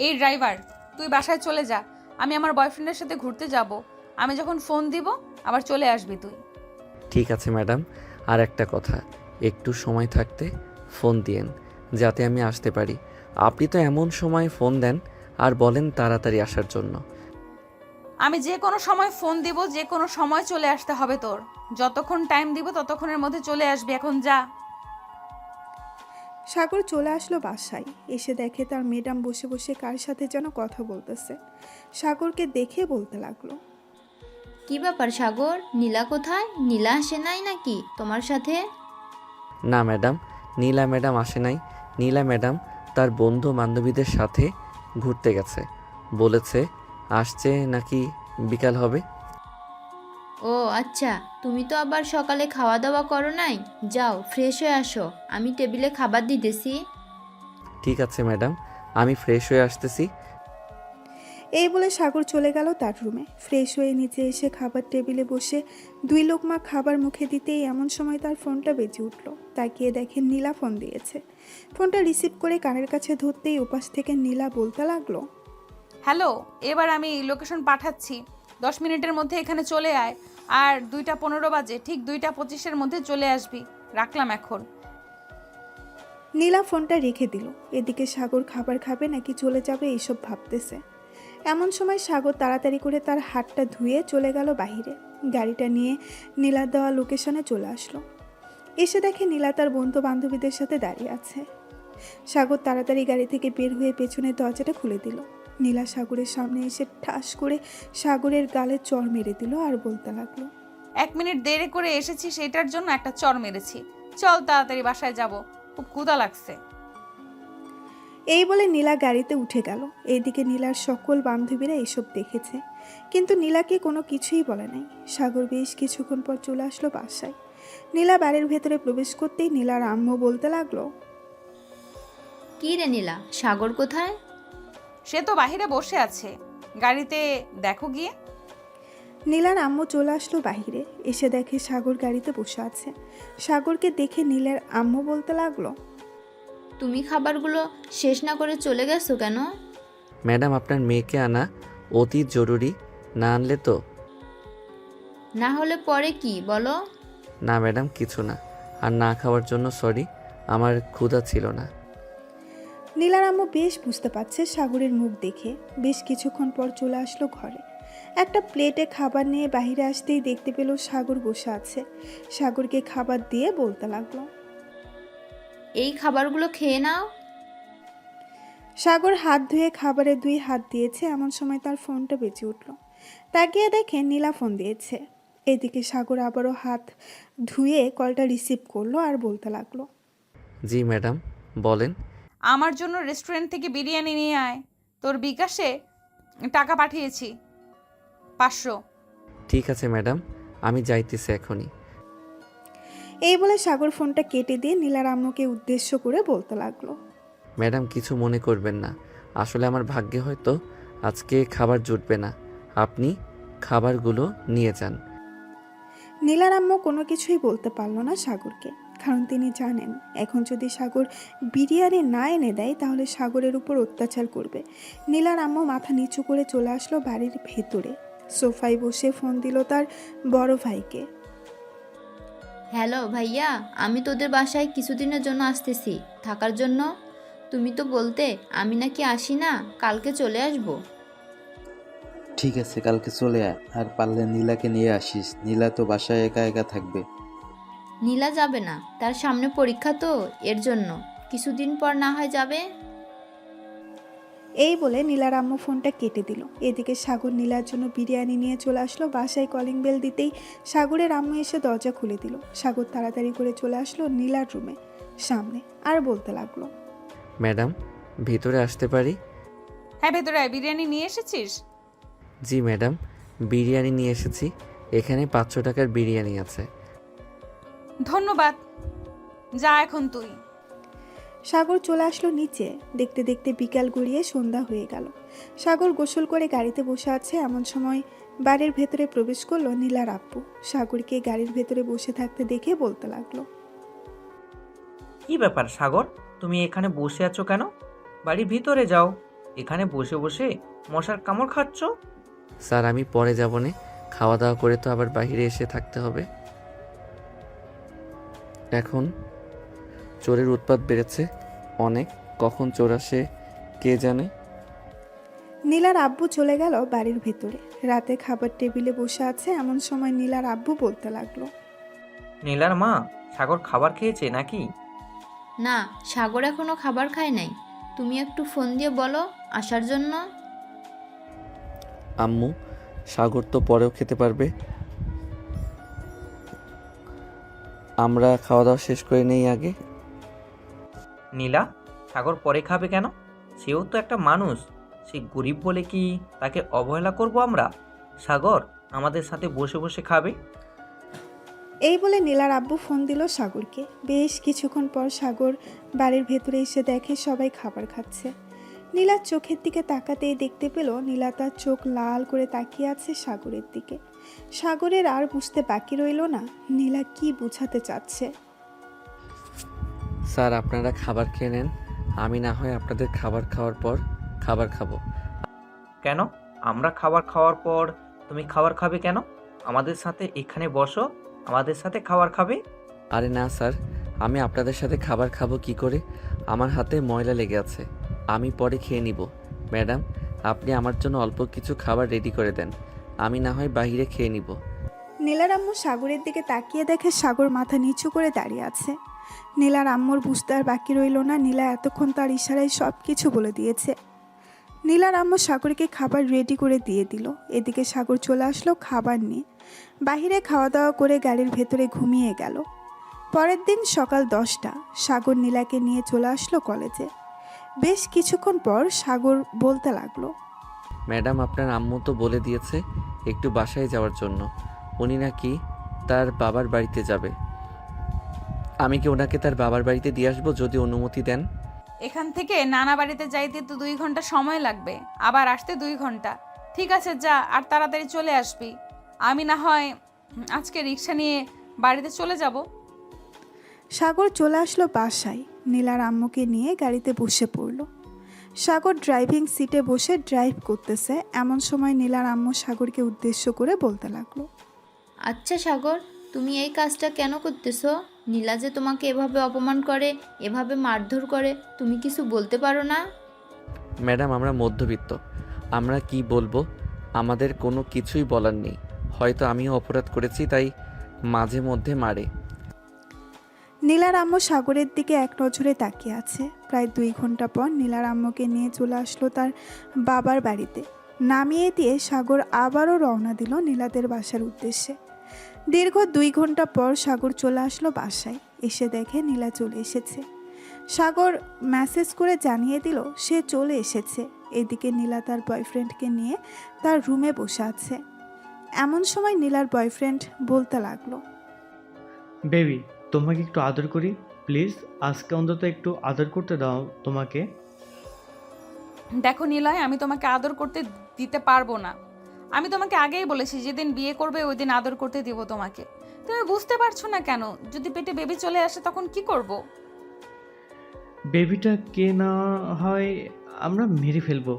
এই ড্রাইভার, তুই বাসায় চলে যা। আমি আমার বয়ফ্রেন্ডের সাথে ঘুরতে যাব। আমি যখন ফোন দিব আবার চলে আসবি তুই। ঠিক আছে ম্যাডাম, আর একটা কথা, একটু সময় থাকতে ফোন দিয়েন যাতে আমি আসতে পারি। আপনি তো এমন সময় ফোন দেন আর বলেন তাড়াতাড়ি আসার জন্য। আমি যে কোনো সময় ফোন দিব, যে কোনো সময় চলে আসতে হবে তোর। যতক্ষণ টাইম দিব ততক্ষণের মধ্যে চলে আসবি, এখন যা। সাগর চলে আসলো বাসায়। এসে দেখে তার ম্যাডাম বসে বসে কার সাথে যেন কথা বলতেছে। সাগরকে দেখে বলতে লাগলো, কি ব্যাপার সাগর, নীলা কোথায়? নীলা আসে নাই নাকি তোমার সাথে? না ম্যাডাম, নীলা ম্যাডাম আসে নাই। নীলা ম্যাডাম তার বন্ধু বান্ধবীদের সাথে ঘুরতে গেছে, বলেছে আসছে নাকি বিকাল হবে। ও আচ্ছা, তুমি তো আবার সকালে খাওয়া দাওয়া করো নাই। যাও ফ্রেশ হয়ে আসো, আমি টেবিলে খাবার দিতেছি। ঠিক আছে ম্যাডাম, আমি ফ্রেশ হয়ে আসতেছি। এই বলে সাগর চলে গেল তার রুমে। ফ্রেশ হয়ে নিচে এসে খাবার টেবিলে বসে 2 লোকমা খাবার মুখে দিতেই এমন সময় তার ফোনটা বেজে উঠল। তাকিয়ে দেখেন নীলা ফোন দিয়েছে। ফোনটা রিসিভ করে কানের কাছে ধরতেই ওপাশ থেকে নীলা বলতে লাগলো, হ্যালো, এবার আমি লোকেশন পাঠাচ্ছি। 10 মিনিটের মধ্যে এখানে চলে আয়। আর 2:15 বাজে, ঠিক 2:25-এর মধ্যে চলে আসবি। রাখলাম এখন। নীলা ফোনটা রেখে দিল। এদিকে সাগর খাবার খাবে নাকি চলে যাবে এইসব ভাবতেছে। এমন সময় সাগর তাড়াতাড়ি করে তার হাতটা ধুয়ে চলে গেল বাইরে। গাড়িটা নিয়ে নীলার দেওয়া লোকেশনে চলে আসলো। এসে দেখে নীলা তার বন্ধু বান্ধবীদের সাথে দাঁড়িয়ে আছে। সাগর তাড়াতাড়ি গাড়ি থেকে বের হয়ে পেছনের দরজাটা খুলে দিল। নীলা সাগরের সামনে এসে ঠাস করে সাগরের গালে চড় মেরে দিল আর বলতে লাগলো, 1 মিনিট দেরি করে এসেছি, সেটার জন্য একটা চড় মেরেছি। চল তাড়াতাড়ি বাসায় যাব, খুব ক্ষুধা লাগছে। এই বলে নীলা গাড়িতে উঠে গেল। এইদিকে নীলার সকল বান্ধবীরা এসব দেখেছে, কিন্তু নীলাকে কোনো কিছুই বলে নাই। সাগর বেশ কিছুক্ষণ পর চলে আসলো বাসায়। নীলা বাড়ির ভেতরে প্রবেশ করতেই নীলার আম্মু বলতে লাগলো, কি রে নীলা, সাগর কোথায়? সে তো বাহিরে বসে আছে, গাড়িতে দেখো গিয়ে। নীলার আম্মু চলে আসলো বাহিরে। এসে দেখে সাগর গাড়িতে বসে আছে। সাগরকে দেখে নীলার আম্মু বলতে লাগলো, তুমি খাবারগুলো শেষ না করে চলে গেছো কেন? ম্যাডাম আপনার মেয়েকে আনা অতি জরুরি, না আনলে তো। না হলে পরে কি বলো? না ম্যাডাম কিছু না, আর না খাওয়ার জন্য সরি, আমার ক্ষুধা ছিল না। নীলার আম্মু বেশ বুঝতে পারছে সাগরের মুখ দেখে। বেশ কিছুক্ষণ পর চলে আসলো ঘরে। একটা প্লেটে খাবার নিয়ে বাইরে আসতেই দেখতে পেল সাগর বসে আছে। সাগরকে খাবার দিয়ে বলতে লাগলো, এই খাবারগুলো খেয়ে নাও। সাগর হাত ধুয়ে খাবারে 2 হাত দিয়েছে। এমন সময় তার ফোনটা বেজে উঠল। তাকিয়ে দেখে নীলা ফোন দিয়েছে। এদিকে সাগর আবারও হাত ধুয়ে কলটা রিসিভ করলো আর বলতে লাগলো। জি ম্যাডাম, বলেন। আমার জন্য রেস্টুরেন্ট থেকে বিরিয়ানি নিয়ে আয়, তোর বিকাশে টাকা পাঠিয়েছি 500। ঠিক আছে ম্যাডাম, আমি যাইতেছি এখনই। এই বলে সাগর ফোনটা কেটে দিয়ে নীলার আম্মুকে উদ্দেশ্য করে বলতে লাগলো। ম্যাডাম কিছু মনে করবেন না, আসলে আমার ভাগ্যে হয়তো আজকে খাবার জুটবে না, আপনি খাবারগুলো নিয়ে যান। নীলার আম্মু কোনো কিছুই বলতে পারলো না সাগরকে, কারণ তিনি জানেন এখন যদি সাগর বিরিয়ানি না এনে দেয় তাহলে সাগরের উপর অত্যাচার করবে। নীলার আম্মু মাথা নিচু করে চলে আসলো বাড়ির ভেতরে, সোফায় বসে ফোন দিল তার বড় ভাইকে। হ্যালো ভাইয়া, আমি তোদের বাসায় কিছুদিনের জন্য আসতেছি থাকার জন্য। তুমি তো বলতে আমি নাকি আসি না, কালকে চলে আসবো। ঠিক আছে, কালকে চলে আয়, আর পারলে নীলাকে নিয়ে আসিস, নীলা তো বাসায় একা একা থাকবে। নীলা যাবে না, তার সামনে পরীক্ষা তো, এর জন্য কিছুদিন পর না হয় যাবে। এই বলে নীলার আম্মু ফোনটা কেটে দিল। এদিকে সাগর নীলার জন্য বিরিয়ানি নিয়ে চলে আসলো বাসায়। কলিং বেল দিতেই সাগরের আম্মু এসে দরজা খুলে দিল। সাগর তাড়াতাড়ি করে চলে আসলো নীলার রুমে সামনে আর বলতে লাগলো। ম্যাডাম, ভিতরে আসতে পারি? হ্যাঁ ভেতরে আয়, বিরিয়ানি নিয়ে এসেছিস? জি ম্যাডাম, বিরিয়ানি নিয়ে এসেছি, এখানে 500 টাকার বিরিয়ানি আছে। ধন্যবাদ, যা এখন তুই। সাগর চলে আসলো নিচে। দেখতে দেখতে বিকাল গড়িয়ে সন্ধ্যা হয়ে গেল। সাগর গোসল করে গাড়িতে বসে আছে, এমন সময় বাড়ির ভেতরে প্রবেশ করলো নীলার আব্বু। সাগরকে গাড়ির ভেতরে বসে থাকতে দেখে বলতে লাগলো। কি ব্যাপার সাগর, তুমি এখানে বসে আছো কেন? বাড়ির ভিতরে যাও, এখানে বসে বসে মশার কামড় খাচ্ছ। স্যার আমি পরে যাব না, খাওয়া দাওয়া করে তো আবার বাইরে এসে থাকতে হবে। এখন চোরের উৎপাত বেড়েছে অনেক, কখন চোর আসে কে জানে। নীলার আব্বু চলে গেল বাড়ির ভেতরে। রাতে খাবার টেবিলে বসে আছে, এমন সময় নীলার আব্বু বলতে লাগলো। নীলার মা, সাগর খাবার খেয়েছে নাকি? না, সাগর এখনো খাবার খায় নাই। তুমি একটু ফোন দিয়ে বলো আসার জন্য। আম্মু, সাগর তো পরেও খেতে পারবে, আমরা খাওয়া দাওয়া শেষ করে নেই আগে। নীলা, সাগর পরে খাবে কেন? সেও তো একটা মানুষ, সে গরিব বলে কি তাকে অবহেলা করব আমরা? সাগর আমাদের সাথে বসে বসে খাবে। এই বলে নীলার আব্বু ফোন দিল সাগরকে। বেশ কিছুক্ষণ পর সাগর বাড়ির ভেতরে এসে দেখে সবাই খাবার খাচ্ছে। নীলার চোখের দিকে তাকাতেই দেখতে পেল নীলা তার চোখ লাল করে তাকিয়ে আছে সাগরের দিকে। সাগরের আর বুঝতে বাকি রইল না নীলা কি বোঝাতে চাচ্ছে। স্যার আপনারা খাবার খেয়ে নেন, আমি না হয় আপনাদের খাবার খাওয়ার পর খাবার খাবো। কেন? আমরা খাবার খাওয়ার পর তুমি খাবার খাবে কেন? আমাদের সাথে এখানে বসো, আমাদের সাথে খাবার খাবে। আরে না স্যার, আমি আপনাদের সাথে খাবার খাবো কি করে? আমার হাতে ময়লা লেগে আছে, আমি পরে খেয়ে নিব। ম্যাডাম আপনি আমার জন্য অল্প কিছু খাবার রেডি করে দেন, আমি না হয় বাইরে খেয়ে নিব। নীলার আম্মু সাগরের দিকে তাকিয়ে দেখে সাগর মাথা নিচু করে দাঁড়িয়ে আছে। নীলার আম্মুর বুঝতে আর বাকি রইল না নীলা এতক্ষণ তার ইশারায় সব কিছু বলে দিয়েছে। নীলার আম্মু সাগরকে খাবার রেডি করে দিয়ে দিল। এদিকে সাগর চলে আসলো খাবার নিয়ে। বাহিরে খাওয়া দাওয়া করে গাড়ির ভেতরে ঘুমিয়ে গেল। পরের দিন সকাল 10টা সাগর নীলাকে নিয়ে চলে আসলো কলেজে। বেশ কিছুক্ষণ পর সাগর বলতে লাগলো। ম্যাডাম আপনার আম্মু তো বলে দিয়েছে একটু বাসায় যাওয়ার জন্য, উনি নাকি তার বাবার বাড়িতে যাবে। আমি কি ওনাকে তার বাবার বাড়িতে দিয়ে আসবো যদি অনুমতি দেন? এখান থেকে নানা বাড়িতে যাইতে তো 2 ঘন্টা সময় লাগবে, আবার আসতে 2 ঘন্টা। ঠিক আছে যা, আর তাড়াতাড়ি চলে আসবি। আমি না হয় আজকে রিক্সা নিয়ে বাড়িতে চলে যাব। সাগর চলে আসলো বাসায়। নীলার আম্মুকে নিয়ে গাড়িতে বসে পড়ল। সাগর ড্রাইভিং সিটে বসে ড্রাইভ করতেছে, এমন সময় নীলার আম্মু সাগরকে উদ্দেশ্য করে বলতে লাগলো। আচ্ছা সাগর, তুমি এই কাজটা কেন করতেছো? নীলা যে তোমাকে এভাবে অপমান করে, এভাবে মারধর করে, তুমি কিছু বলতে পারো না? ম্যাডাম আমরা মধ্যবিত্ত, আমরা কি বলবো, আমাদের কোনো কিছুই বলার নেই। হয়তো আমিও অপরাধ করেছি তাই মাঝে মধ্যে মারে। নীলার আম্মু সাগরের দিকে এক নজরে তাকিয়ে আছে। প্রায় 2 ঘন্টা পর নীলার আম্মুকে নিয়ে চলে আসলো তার বাবার বাড়িতে। নামিয়ে দিয়ে সাগর আবারও রওনা দিল নীলাদের বাসার উদ্দেশ্যে। দীর্ঘ 2 ঘন্টা পর সাগর চলে আসলো বাসায়। এসে দেখে নীলা চলে এসেছে। সাগর মেসেজ করে জানিয়ে দিল সে চলে এসেছে। এদিকে নীলা তার বয়ফ্রেন্ডকে নিয়ে তার রুমে বসে আছে। এমন সময় নীলার বয়ফ্রেন্ড বলতে লাগলো, বেবি, তোমাকে একটু আদর করি প্লিজ। আজকে অন্তত একটু আদর করতে দাও তোমাকে। দেখো নিলয়, আমি তোমাকে আদর করতে দিতে পারবো না। আমি তোমাকে আগেই বলেছি যেদিন বিয়ে করবে ওই দিন আদর করতে দিব তোমাকে। তুমি বুঝতে পারছো না কেন? যদি পেটে বেবি চলে আসে তখন কি করব? বেবিটা কে না হয় আমরা মেরে ফেলবো,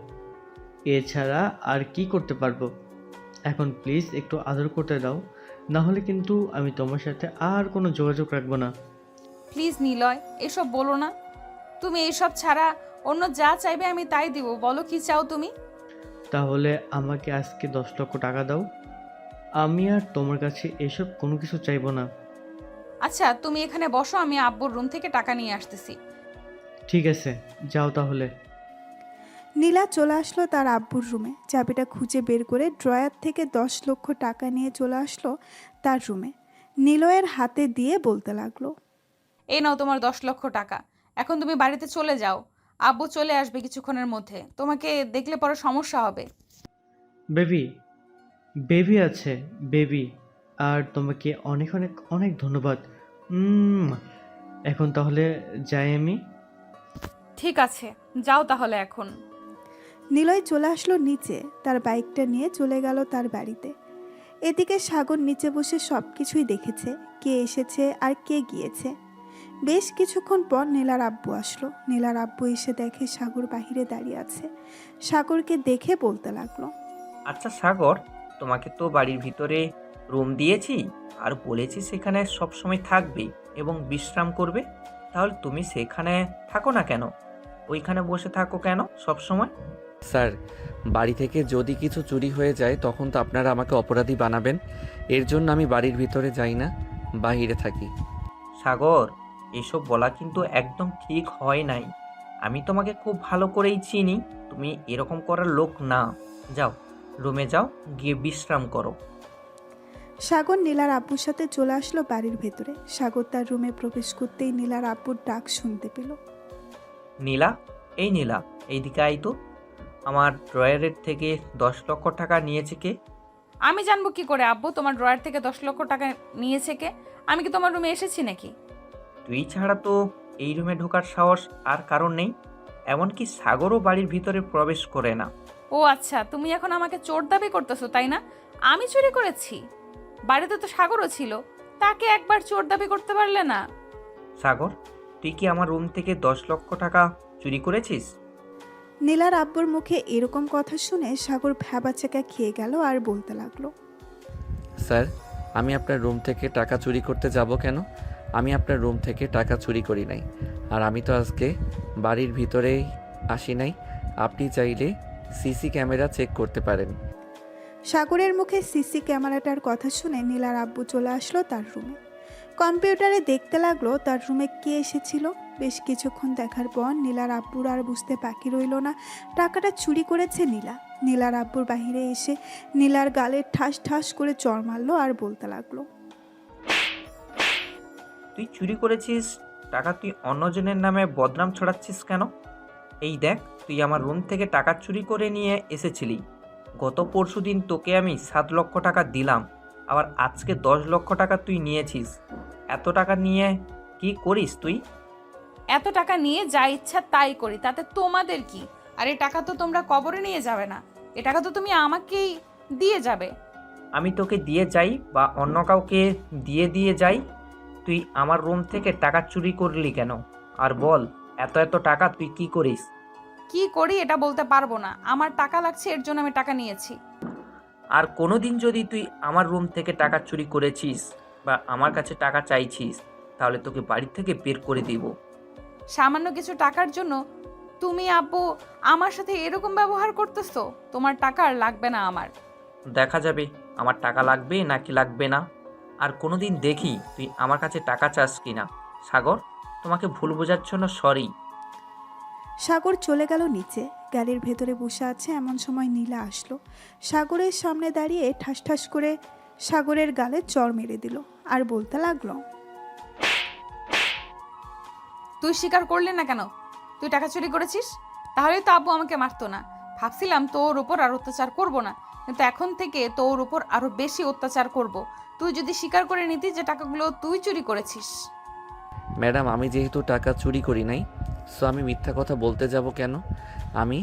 এছাড়া আর কি করতে পারবো। এখন প্লিজ একটু আদর করতে দাও, না হলে কিন্তু আমি তোমার সাথে আর কোনো যোগাযোগ রাখবো না। প্লিজ নিলয়, এসব বলো না। তুমি এইসব ছাড়া অন্য যা চাইবে আমি তাই দিব। বলো কি চাও তুমি? তাহলে আমাকে আজকে 10 লক্ষ টাকা দাও। আমি আর তোমার কাছে এসব কোনো কিছু চাইবো না। আচ্ছা তুমি এখানে বসো, আমি আব্বুর রুম থেকে টাকা নিয়ে আসতেছি। ঠিক আছে, যাও তাহলে। নীলা চলে আসলো তার আব্বুর রুমে। চাবিটা খুঁজে বের করে ড্রয়ার থেকে 10 লক্ষ টাকা নিয়ে চলে আসলো তার রুমে। নিলয়ের হাতে দিয়ে বলতে লাগলো, এই নাও তোমার 10 লক্ষ টাকা। এখন তুমি বাড়িতে চলে যাও। আব্বু চলে আসবে কিছুক্ষণের মধ্যে। তোমাকে দেখলে পরে সমস্যা হবে। বেবি, বেবি আছে বেবি। আর তোমাকে অনেক অনেক অনেক ধন্যবাদ। এখন তাহলে যাই আমি। ঠিক আছে, যাও তাহলে এখন। নিলয় চলে আসলো নিচে। তার বাইকটা নিয়ে চলে গেল তার বাড়িতে। এদিকে সাগর নিচে বসে সব কিছুই দেখেছে, কে এসেছে আর কে গিয়েছে। বেশ কিছুক্ষণ পর নীলার আব্বু আসলো। নীলার আব্বু এসে দেখে সাগর বাহিরে দাঁড়িয়ে আছে। সাগরকে দেখে বলতে লাগলো, আচ্ছা সাগর, তোমাকে তো বাড়ির ভিতরে রুম দিয়েছি আর বলেছি সেখানে সব সময় থাকবে এবং বিশ্রাম করবে। তাহলে তুমি সেখানে থাকো না কেন? ওইখানে বসে থাকো কেন সব সময়? স্যার, বাড়ি থেকে যদি কিছু চুরি হয়ে যায় তখন তো আপনারা আমাকে অপরাধী বানাবেন। এর জন্য আমি বাড়ির ভিতরে যাই না, বাইরে থাকি। সাগর, এসব বলা কিন্তু একদম ঠিক হয় নাই। আমি তোমাকে খুব ভালো করেই চিনি, তুমি এরকম করার লোক না। যাও, রুমে যাও, গিয়ে বিশ্রাম করো। সাগর নীলার আব্বুর সাথে চলে আসলো বাড়ির ভেতরে। সাগর তার রুমে প্রবেশ করতেই নীলার আব্বুর ডাক শুনতে পেল। নীলা, এই নীলা, এইদিকে আই তো। আমার ড্রয়ারের থেকে 10 লক্ষ টাকা নিয়েছে কে? আমি জানবো কি করে আব্বু তোমার ড্রয়ার থেকে 10 লক্ষ টাকা নিয়েছে কে? আমি কি তোমার রুমে এসেছি নাকি? তুই ছাড়া তো এই রুমে ঢোকার সাহস আর কারণ নেই। এমনকি সাগরও বাড়ির ভিতরে প্রবেশ করে না। ও আচ্ছা, তুমি এখন আমাকে চোর দাবি করতেছো তাই না? আমি চুরি করেছি? বাড়িতে তো সাগরও ছিল, তাকে একবার চোর দাবি করতে পারলে না? সাগর, তুই কি আমার রুম থেকে 10 লক্ষ টাকা চুরি করেছিস? নীলার আব্বুর মুখে এরকম কথা শুনে সাগর ভ্যাবাচাকা খেয়ে গেল আর বলতে লাগলো, স্যার, আমি আপনার রুম থেকে টাকা চুরি করতে যাব কেন? আমি আপনার রুম থেকে টাকা চুরি করি নাই। আর আমি তো আজকে বাড়ির ভিতরেই আসি নাই। আপনি চাইলে সিসি ক্যামেরা চেক করতে পারেন। সাগরের মুখে সিসি ক্যামেরাটার কথা শুনে নীলার আব্বু চলে আসলো তার রুমে। কম্পিউটারে দেখতে লাগলো তার রুমে কে এসেছিল। বেশ কিছুক্ষণ দেখার পর নীলার আব্বুর আর বুঝতে বাকি রইল না টাকাটা চুরি করেছে নীলা। নীলার আব্বুর বাহিরে এসে নীলার গালে ঠাস ঠাস করে চড় মারলো আর বলতে লাগলো, তুই চুরি করেছিস টাকা, তুই অন্যজনের নামে বদনাম ছড়াচ্ছিস কেন? এই দেখ, তুই আমার রুম থেকে টাকা চুরি করে নিয়ে এসেছিলি। গত পরশুদিন তোকে আমি 7 লক্ষ টাকা দিলাম, আবার আজকে 10 লক্ষ টাকা তুই নিয়েছিস। এত টাকা নিয়ে কি করিস তুই? এত টাকা নিয়ে যা ইচ্ছা তাই করি, তাতে তোমাদের কি? আর এই টাকা তো তোমরা কবরে নিয়ে যাবে না, এ টাকা তো তুমি আমাকেই দিয়ে যাবে। আমি তোকে দিয়ে যাই বা অন্য কাউকে দিয়ে যাই, তুই আমার রুম থেকে টাকা চুরি করলি কেন? আর বল, এত এত টাকা তুই কি করিস? কি করি এটা বলতে পারবো না, আমার টাকা লাগছে এর জন্য আমি টাকা নিয়েছি। আর কোনোদিন যদি তুই আমার রুম থেকে টাকা চুরি করেছিস বা আমার কাছে টাকা চাইছিস, তাহলে তোকে বাড়ি থেকে বের করে দিব। সামান্য কিছু টাকার জন্য তুমি আব্বু আমার সাথে এরকম ব্যবহার করতেছো? তোমার টাকা আর লাগবে না আমার। দেখা যাবে আমার টাকা লাগবে নাকি লাগবে না। আর কোনোদিন দেখি তুই আমার কাছে টাকা চাস কিনা। সাগর, তোমাকে ভুল বোঝার জন্য সরি। সাগর চলে গেল নিচে। গাড়ির ভেতরে বসে আছে এমন সময় নীলা আসলো। সাগরের সামনে দাঁড়িয়ে ঠাস ঠাস করে সাগরের গালে চড় মেরে দিল আর বলতে লাগলো, তুই স্বীকার করলি না কেন তুই টাকা চুরি করেছিস? তাহলে তো আব্বু আমাকে মারতো না। ভাবছিলাম তোর উপর আর অত্যাচার করব না, কিন্তু এখন থেকে তোর উপর আরো বেশি অত্যাচার করব। তুই যদি স্বীকার করে নিতি যে টাকাগুলো তুই চুরি করেছিস। ম্যাডাম আমি যেহেতু টাকা চুরি করি নাই, সো আমি মিথ্যা কথা বলতে যাব কেন? আমি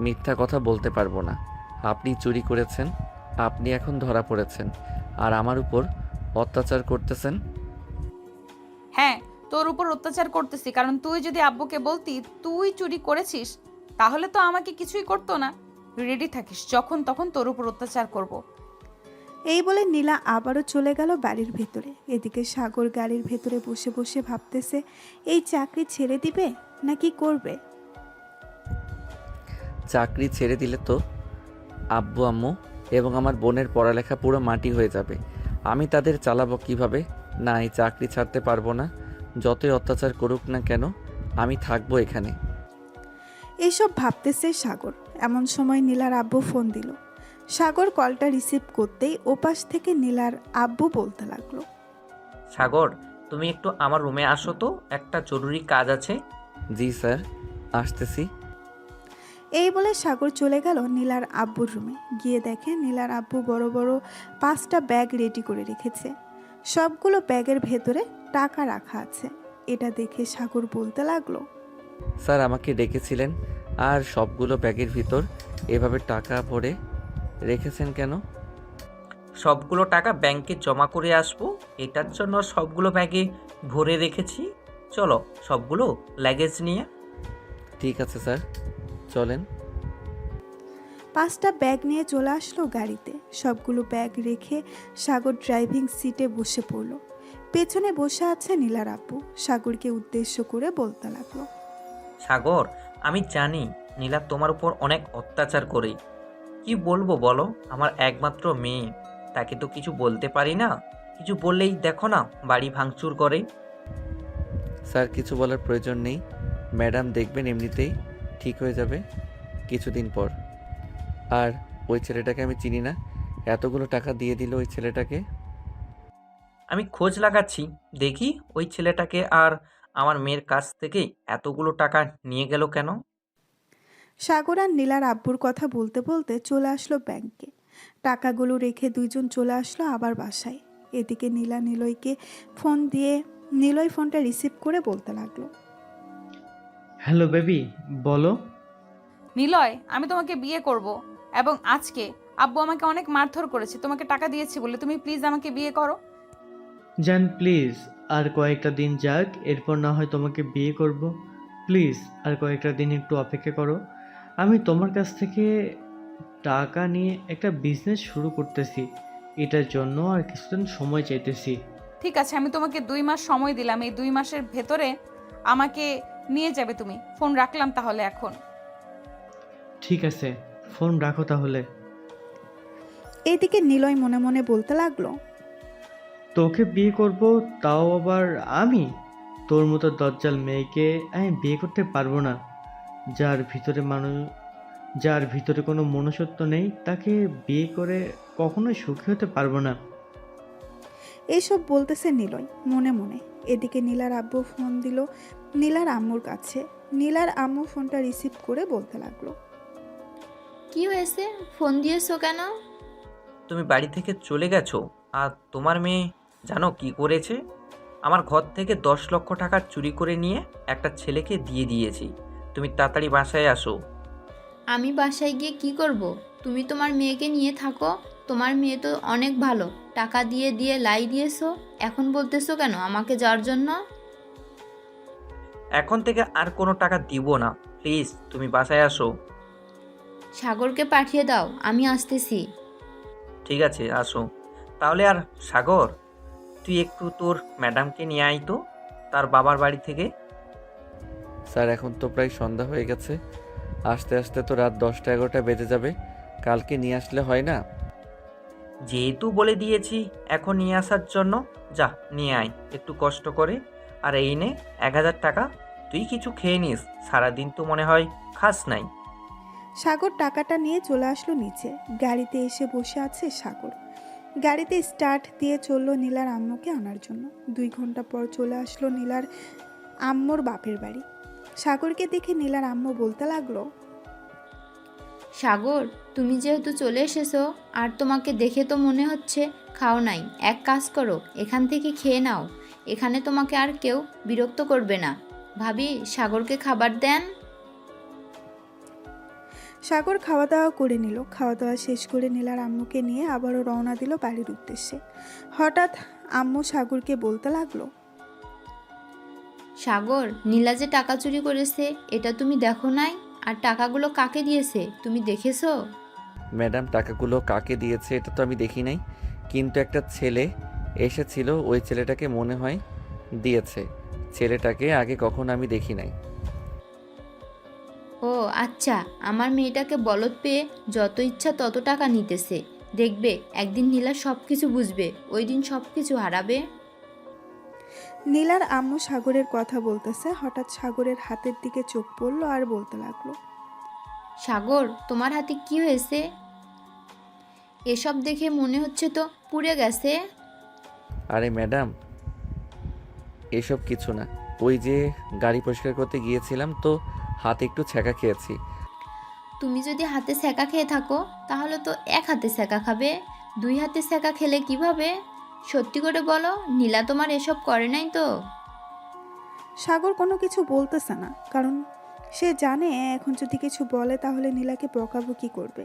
মিথ্যা কথা বলতে পারবো না। আপনি চুরি করেছেন, আপনি এখন ধরা পড়েছেন, আর আমার উপর অত্যাচার করতেছেন। হ্যাঁ, তোর উপর অত্যাচার করতেছি, কারণ তুই যদি আব্বুকে বলতি তুই চুরি করেছিস তাহলে তো আমাকে কিছুই করতো না। রেডি থাকিস, যখন তখন তোর উপর অত্যাচার করব। এই বলে নীলা আবারও চলে গেল বাড়ির ভেতরে। এদিকে সাগর গাড়ির ভেতরে বসে বসে ভাবতেছে এই চাকরি ছেড়ে দিবে নাকি করবে। চাকরি ছেড়ে দিলে তো আব্বু আম্মু এবং আমার বোনের পড়ালেখা পুরো মাটি হয়ে যাবে। আমি তাদের চালাবো কিভাবে? না, এই চাকরি ছাড়তে পারবো না। যতই অত্যাচার করুক না কেন, আমি থাকবো এখানে। এইসব ভাবতেছে সাগর। এমন সময় নীলার আব্বু ফোন দিল। সাগর কলটা রিসিভ করতেই ওপাশ থেকে নীলার আব্বু বলতে লাগলো, সাগর, তুমি একটু আমার রুমে আসো তো, একটা জরুরি কাজ আছে। জি স্যার, আসতেছি। এই বলে সাগর চলে গেল নীলার আব্বুর রুমে। গিয়ে দেখে নীলার আব্বু বড় বড় 5টা ব্যাগ রেডি করে রেখেছে। সবগুলো ব্যাগের ভেতরে টাকা রাখা আছে। এটা দেখে সাগর বলতে লাগলো, স্যার আমাকে ডেকেছিলেন, আর সবগুলো ব্যাগের ভিতর এভাবে টাকা ভরে রেখেছেন কেন? সবগুলো টাকা ব্যাংকে জমা করে আসবো, এটার জন্য সবগুলো ব্যাগে ভরে রেখেছি। চলো সবগুলো লাগেজ নিয়ে। ঠিক আছে স্যার, চলেন। 5টা ব্যাগ নিয়ে চলে আসলো গাড়িতে। সবগুলো ব্যাগ রেখে সাগর ড্রাইভিং সিটে বসে পড়ল। পেছনে বসে আছে নীলার আব্বু। সাগরকে উদ্দেশ্য করে বলতে লাগলো, সাগর, আমি জানি নীলা তোমার উপর অনেক অত্যাচার করে। কি বলবো বলো, আমার একমাত্র মেয়ে, তাকে তো কিছু বলতে পারি না। কিছু বললেই দেখো না বাড়ি ভাঙচুর করে। স্যার কিছু বলার প্রয়োজন নেই, ম্যাডাম দেখবেন এমনিতেই ঠিক হয়ে যাবে কিছুদিন পর। আর ওই ছেলেটাকে আমি চিনি না, এতগুলো টাকা দিয়ে দিল ওই ছেলেটাকে। আমি খোঁজ লাগাচ্ছি, দেখি ওই ছেলেটাকে আর আমার মেয়ের কাছ থেকে এতগুলো টাকা নিয়ে গেল কেন। সাগর আর নীলার আব্বুর কথা বলতে বলতে চলে আসলো ব্যাংকে। টাকাগুলো রেখে দুইজন চলে আসলো আবার বাসায়। এদিকে নীলা নিলয়কে ফোন দিয়ে নিলয় ফোনটা রিসিভ করে বলতে লাগলো, হ্যালো বেবি, বলো। নিলয়, আমি তোমাকে বিয়ে করব, এবং আজকে আব্বু আমাকে অনেক মারধর করেছে। তোমাকে টাকা দিয়েছি বলে তুমি প্লিজ আমাকে বিয়ে করো। জান প্লিজ, আর কয়েকটা দিন যাক, এরপর না হয় তোমাকে বিয়ে করব। প্লিজ আর কয়েকটা দিন একটু অপেক্ষা করো। আমি তোমার কাছ থেকে টাকা নিয়ে একটা বিজনেস শুরু করতেছি, এটার জন্য আর কিছুদিন সময় চাইতেছি। ঠিক আছে, আমি তোমাকে 2 মাস সময় দিলাম। এই 2 মাসের ভেতরে আমাকে নিয়ে যাবে তুমি। ফোন রাখলাম তাহলে এখন। ঠিক আছে, ফোন রাখো তাহলে। এদিকে নিলয় মনে মনে বলতে লাগলো, তোকে বিয়ে করব, তাও আবার আমি? তোর মতো দজ্জাল মেয়েকে আমি বিয়ে করতে পারবো না। যার ভিতরে কোনো মনুষ্যত্ব নেই, তাকে বিয়ে করে কখনোই সুখী হতে পারবো না। এইসব বলতেছে নিলয় মনে মনে। এদিকে নীলার আব্বু ফোন দিল নীলার আম্মুর কাছে। নীলার আম্মু ফোনটা রিসিভ করে বলতে লাগলো, কি হয়েছে, ফোন দিয়েছো কেন? তুমি বাড়ি থেকে চলে গেছো, আর তোমার মেয়ে জানো কি করেছে? আমার ঘর থেকে 10 লক্ষ টাকা চুরি করে নিয়ে একটা ছেলেকে দিয়ে দিয়েছি। তুমি তাড়াতাড়ি বাসায় আসো। আমি বাসায় গিয়ে কি করব? তুমি তোমার মেয়েকে নিয়ে থাকো। তোমার মেয়ে তো অনেক ভালো, টাকা দিয়ে দিয়ে লাই দিয়েছো। এখন বলতেছো কেন আমাকে যাওয়ার জন্য? এখন থেকে আর কোনো টাকা দিব না, প্লিজ তুমি বাসায় আসো। সাগরকে পাঠিয়ে দাও, আমি আসতেছি। ঠিক আছে, আসো তাহলে। আর সাগর, তুই একটু তোর ম্যাডামকে নিয়ে আয় তো তার বাবার বাড়ি থেকে। স্যার এখন তো প্রায় সন্ধ্যা হয়ে গেছে, আস্তে আস্তে তো রাত 10টা-11টা বেজে যাবে। কালকে নিয়ে আসলে হয় না? যেহেতু বলে দিয়েছি এখন নিয়ে আসার জন্য, যা নিয়ে আয় একটু কষ্ট করে। আর এই নে 1000 টাকা, তুই কিছু খেয়ে নিস, সারাদিন তো মনে হয় খাস নাই। সাগর টাকাটা নিয়ে চলে আসলো নিচে। গাড়িতে এসে বসে আছে সাগর। গাড়িতে স্টার্ট দিয়ে চলল নীলার আম্মুকে আনার জন্য। 2 ঘন্টা পর চলে আসলো নীলার আম্মুর বাপের বাড়ি। সাগরকে দেখে নীলার আম্মু বলতে লাগলো, সাগর, তুমি যেহেতু চলে এসেছো আর তোমাকে দেখে তো মনে হচ্ছে খাও নাই, এক কাজ করো, এখান থেকে খেয়ে নাও। এখানে তোমাকে আর কেউ বিরক্ত করবে না। ভাবি, সাগরকে খাবার দেন। সাগর খাওয়া দাওয়া করে নিল। খাওয়া দাওয়া শেষ করে নীলার আম্মুকে নিয়ে আবারও রওনা দিল বাড়ির উদ্দেশ্যে। হঠাৎ আম্মু সাগরকে বলতে লাগলো, সাগর, নীলা যে টাকা চুরি করেছে এটা তুমি দেখো নাই? আর টাকাগুলো কাকে দিয়েছে তুমি দেখেছো? ম্যাডাম, টাকাগুলো কাকে দিয়েছে এটা তো আমি দেখি নাই, কিন্তু একটা ছেলে এসেছিল, ওই ছেলেটাকে মনে হয় দিয়েছে। ছেলেটাকে আগে কখনো আমি দেখি নাই। ও আচ্ছা, আমার মেয়েটাকে বলদ পেয়ে যত ইচ্ছা তত টাকা নিতেছে। দেখবে একদিন নীলা সব কিছু বুঝবে, ওই দিন সব কিছু হারাবে। নীলার আম্মু সাগরের কথা বলতেছে। হঠাৎ সাগরের হাতের দিকে চোখ পড়ল আর বলতে লাগলো, সাগর, তোমার হাতে কি হয়েছে? এসব দেখে মনে হচ্ছে তো পুড়ে গেছে। আরে ম্যাডাম, এসব কিছু না, ওই যে গাড়ি পরিষ্কার করতে গিয়েছিলাম তো হাতে একটু ছ্যাঁকা খেয়েছি। তুমি যদি হাতে সেকা খেয়ে থাকো তাহলে তো এক হাতে সেকা খাবে, 2 হাতে সেকা খেলে কিভাবে? সত্যি করে বলো, নীলা তোমার এসব করে নাই তো? সাগর কোনো কিছু বলতেছে না, কারণ সে জানে এখন যদি কিছু বলে তাহলে নীলাকে বকাবকি করবে।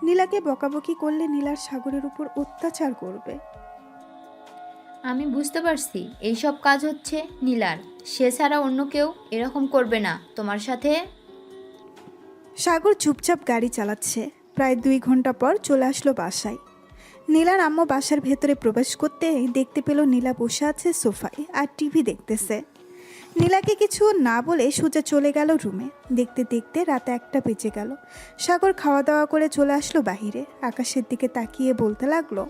নীলাকে বকাবকি করলে নীলার সাগরের উপর অত্যাচার করবে। আমি বুঝতে পারছি এইসব কাজ হচ্ছে নীলার, সে ছাড়া অন্য কেউ এরকম করবে না তোমার সাথে। সাগর চুপচাপ গাড়ি চালাচ্ছে। প্রায় 2 ঘন্টা পর চলে আসলো বাসায়। নীলার আম্মু বাসার ভেতরে প্রবেশ করতে দেখতে পেল নীলা বসে আছে সোফায় আর টিভি দেখতেছে। নীলাকে কিছু না বলে সোজা চলে গেল রুমে। দেখতে দেখতে রাত 1টা বেজে গেল। সাগর খাওয়া দাওয়া করে চলে আসলো বাহিরে। আকাশের দিকে তাকিয়ে বলতে লাগলো,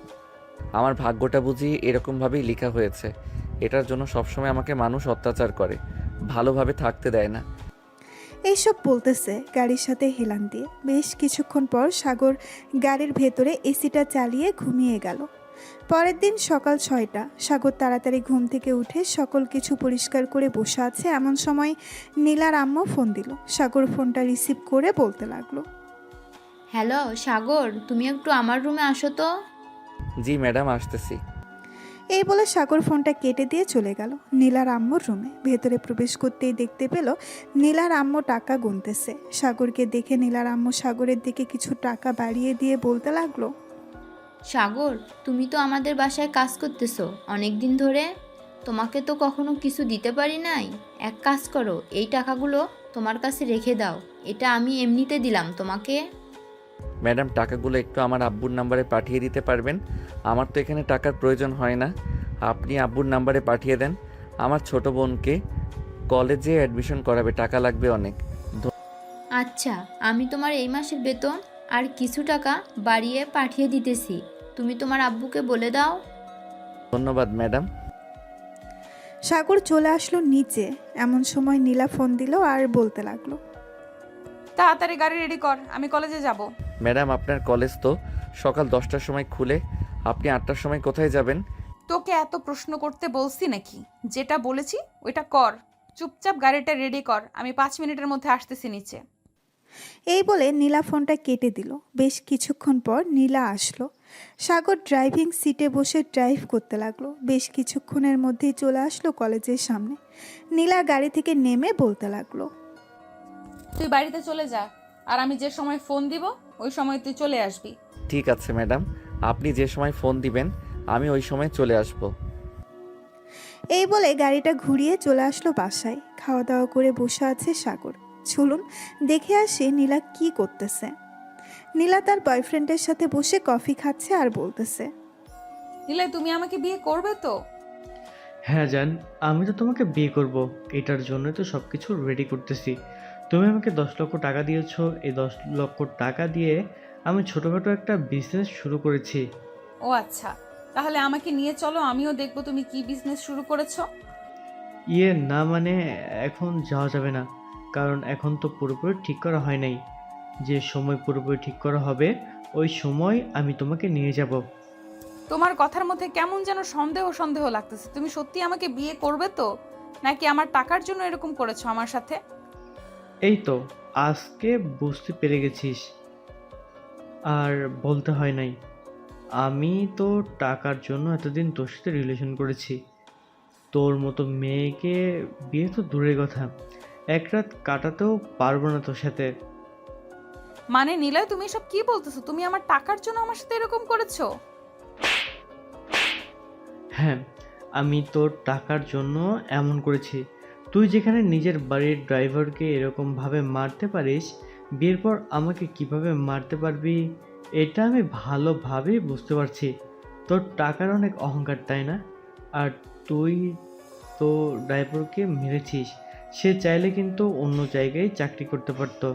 আমার ভাগ্যটা বুঝি এরকমভাবেই লেখা হয়েছে। এটার জন্য সবসময় আমাকে মানুষ অত্যাচার করে, ভালোভাবে থাকতে দেয় না। এইসব বলতেছে গাড়ির সাথে হেলান দিয়ে। বেশ কিছুক্ষণ পর সাগর গাড়ির ভেতরে এসিটা চালিয়ে ঘুমিয়ে গেল। পরের দিন সকাল 6টা। সাগর তাড়াতাড়ি ঘুম থেকে উঠে সকল কিছু পরিষ্কার করে বসে আছে। এমন সময় নীলার আম্মু ফোন দিল। সাগর ফোনটা রিসিভ করে বলতে লাগলো, হ্যালো সাগর, তুমি একটু আমার রুমে আসো তো। জি ম্যাডাম, আসতেছি। এই বলে সাগর ফোনটা কেটে দিয়ে চলে গেল নীলার আম্মুর রুমে। ভেতরে প্রবেশ করতেই দেখতে পেল নীলার আম্মু টাকা গুনতেছে। সাগরকে দেখে নীলার আম্মু সাগরের দিকে কিছু টাকা বাড়িয়ে দিয়ে বলতে লাগলো, সাগর, তুমি তো আমাদের বাসায় কাজ করতেছো অনেক দিন ধরে, তোমাকে তো কখনো কিছু দিতে পারি নাই। এক কাজ করো, এই টাকাগুলো তোমার কাছে রেখে দাও, এটা আমি এমনিতে দিলাম তোমাকে। ম্যাডাম, টাকাগুলো একটু আমার আব্বুর নাম্বারে পাঠিয়ে দিতে পারবেন? আমার তো এখানে টাকার প্রয়োজন হয় না, আপনি আব্বুর নাম্বারে পাঠিয়ে দেন। আমার ছোট বোনকে কলেজে অ্যাডমিশন করাবে, টাকা লাগবে অনেক। আচ্ছা, আমি তোমার এই মাসের বেতন আর কিছু টাকা বাড়িয়ে পাঠিয়ে দিতেছি, তুমি তোমার আব্বুকে বলে দাও। ধন্যবাদ ম্যাডাম। সাগর চলে আসলো নিচে। এমন সময় নীলা ফোন দিল আর বলতে লাগলো, তাড়াতাড়ি গাড়ি রেডি কর, আমি কলেজে যাব। ম্যাডাম, আপনার কলেজ তো সকাল 10টার সময় খুলে, আপনি 8টার সময় কোথায় যাবেন? তোকে এত প্রশ্ন করতে বলছি নাকি? যেটা বলেছি ওইটা কর। চুপচাপ গাড়িটা রেডি কর, আমি 5 মিনিটের মধ্যে আসতেছি নিচে। এই বলে নীলা ফোনটা কেটে দিল। বেশ কিছুক্ষণ পর নীলা আসলো। সাগর ড্রাইভিং সিটে বসে ড্রাইভ করতে লাগলো। বেশ কিছুক্ষণের মধ্যেই চলে আসলো কলেজের সামনে। নীলা গাড়ি থেকে নেমে বলতে লাগলো, তুই বাড়িতে চলে যা, আর আমি যে সময় ফোন দিব ওই সময় তুই চলে আসবি। ঠিক আছে ম্যাডাম, আপনি যে সময় ফোন দিবেন আমি ওই সময় চলে আসব। এই বলে গাড়িটা ঘুরিয়ে চলে আসলো বাসায়। খাওয়া দাওয়া করে বসে আছে সাগর। চলুন দেখে আসি নীলা কি করতেছে। নীলা তার বয়ফ্রেন্ডের সাথে বসে কফি খাচ্ছে আর বলতেছে, নিলে তুমি আমাকে বিয়ে করবে তো? হ্যাঁ জান, আমি তো তোমাকে বিয়ে করব, এটার জন্য তো সব কিছু রেডি করতেছি। তুমি আমাকে 10 লক্ষ টাকা দিয়েছো, এই 10 লক্ষ টাকা দিয়ে আমি ছোটোখাটো একটা বিজনেস শুরু করেছি। ও আচ্ছা, তাহলে আমাকে নিয়ে চলো, আমিও দেখবো তুমি কি বিজনেস শুরু করেছো। না মানে এখন যাওয়া যাবে না, কারণ এখন তো পুরোপুরি ঠিক করা হয় নাই। যে সময় পুরোপুরি ঠিক করা হবে ওই সময় আমি তোমাকে নিয়ে যাব। তোমার কথার মধ্যে কেমন যেন সন্দেহ সন্দেহ লাগতেছে। তুমি সত্যি আমাকে বিয়ে করবে তো, নাকি আমার টাকার জন্য এরকম করেছো আমার সাথে? এই তো আজকে বুঝতে পেরে গেছিস, আর বলতে হয় নাই। আমি তো টাকার জন্য এতদিন তোর সাথে রিলেশন করেছি। তোর মতো মেয়েকে বিয়ে তো দূরের কথা, এক রাত কাটাতেও পারবো না তোর সাথে। মানে নিলয়, তুমি এসব কি বলতেছো? তুমি আমার টাকার জন্য আমার সাথে এরকম করেছো? হ্যাঁ, আমি তোর টাকার জন্য এমন করেছি। তুই যেখানে নিজের বাড়ির ড্রাইভারকে এরকমভাবে মারতে পারিস, বিয়ের পর আমাকে কিভাবে মারতে পারবি এটা আমি ভালোভাবেই বুঝতে পারছি। তোর টাকার অনেক অহংকার, তাই না? আর তুই তো ড্রাইভারকে মেরেছিস। সে চাইলে কিন্তু অন্য জায়গায় চাকরি করতে পারতো।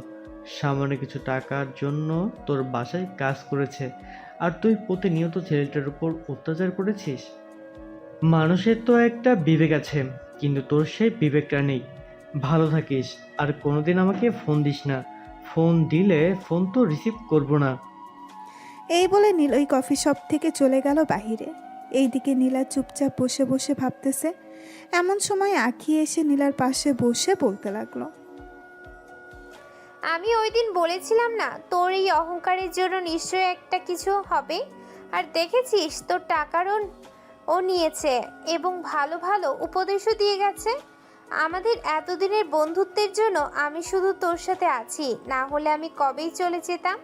সামান্য কিছু টাকার জন্য তোর বাসায় কাজ করেছে, আর তুই প্রতিনিয়ত ছেলেটার উপর অত্যাচার করেছিস। মানুষের তো একটা বিবেক আছে, কিন্তু তোর সেই বিবেকটা নেই। ভালো থাকিস, আর কোনোদিন আমাকে ফোন দিস না। ফোন দিলে ফোন তো রিসিভ করব না। এই বলে নিলয় কফি শপ থেকে চলে গেল বাহিরে। এইদিকে নীলা চুপচাপ বসে বসে ভাবতেছে। এমন সময় আঁখি এসে নীলার পাশে বসে বলতে লাগলো। আমি ওই দিন বলেছিলাম না, তোর এই অহংকারের জন্য নিশ্চয়ই একটা কিছু হবে। আর দেখেছিস, তোর টাকারও ও নিয়েছে এবং ভালো ভালো উপদেশও দিয়ে গেছে। আমাদের এতদিনের বন্ধুত্বের জন্য আমি শুধু তোর সাথে আছি, না হলে আমি কবেই চলে যেতাম।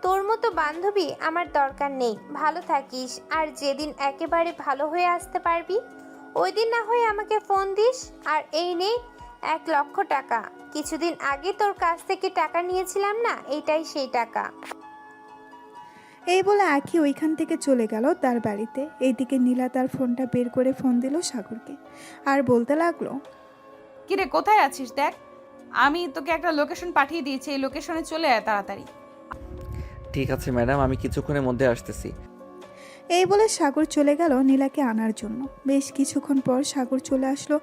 তোর মতো বান্ধবী আমার দরকার নেই। ভালো থাকিস, আর যেদিন একেবারে ভালো হয়ে আসতে পারবি ওই দিন না হয় আমাকে ফোন দিস। আর এই নে 1,00,000 টাকা। কিছুদিন আগে তোর কাছ থেকে টাকা নিয়েছিলাম না, এইটাই সেই টাকা। এই বলে আঁখি ওইখান থেকে চলে গেল তার বাড়িতে। এইদিকে নীলা তার ফোনটা বের করে ফোন দিল সাগরকে, আর বলতে লাগলো। কিরে, কোথায় আছিস? দেখ, আমি তোকে একটা লোকেশন পাঠিয়ে দিয়েছি, এই লোকেশনে চলে আয় তাড়াতাড়ি। ঠিক আছে ম্যাডাম, আমি কিছুক্ষণের মধ্যে আসতেছি। এই বলে সাগর চলে গেল নীলাকে আনার জন্য। বেশ কিছুক্ষণ পর সাগর চলে আসলো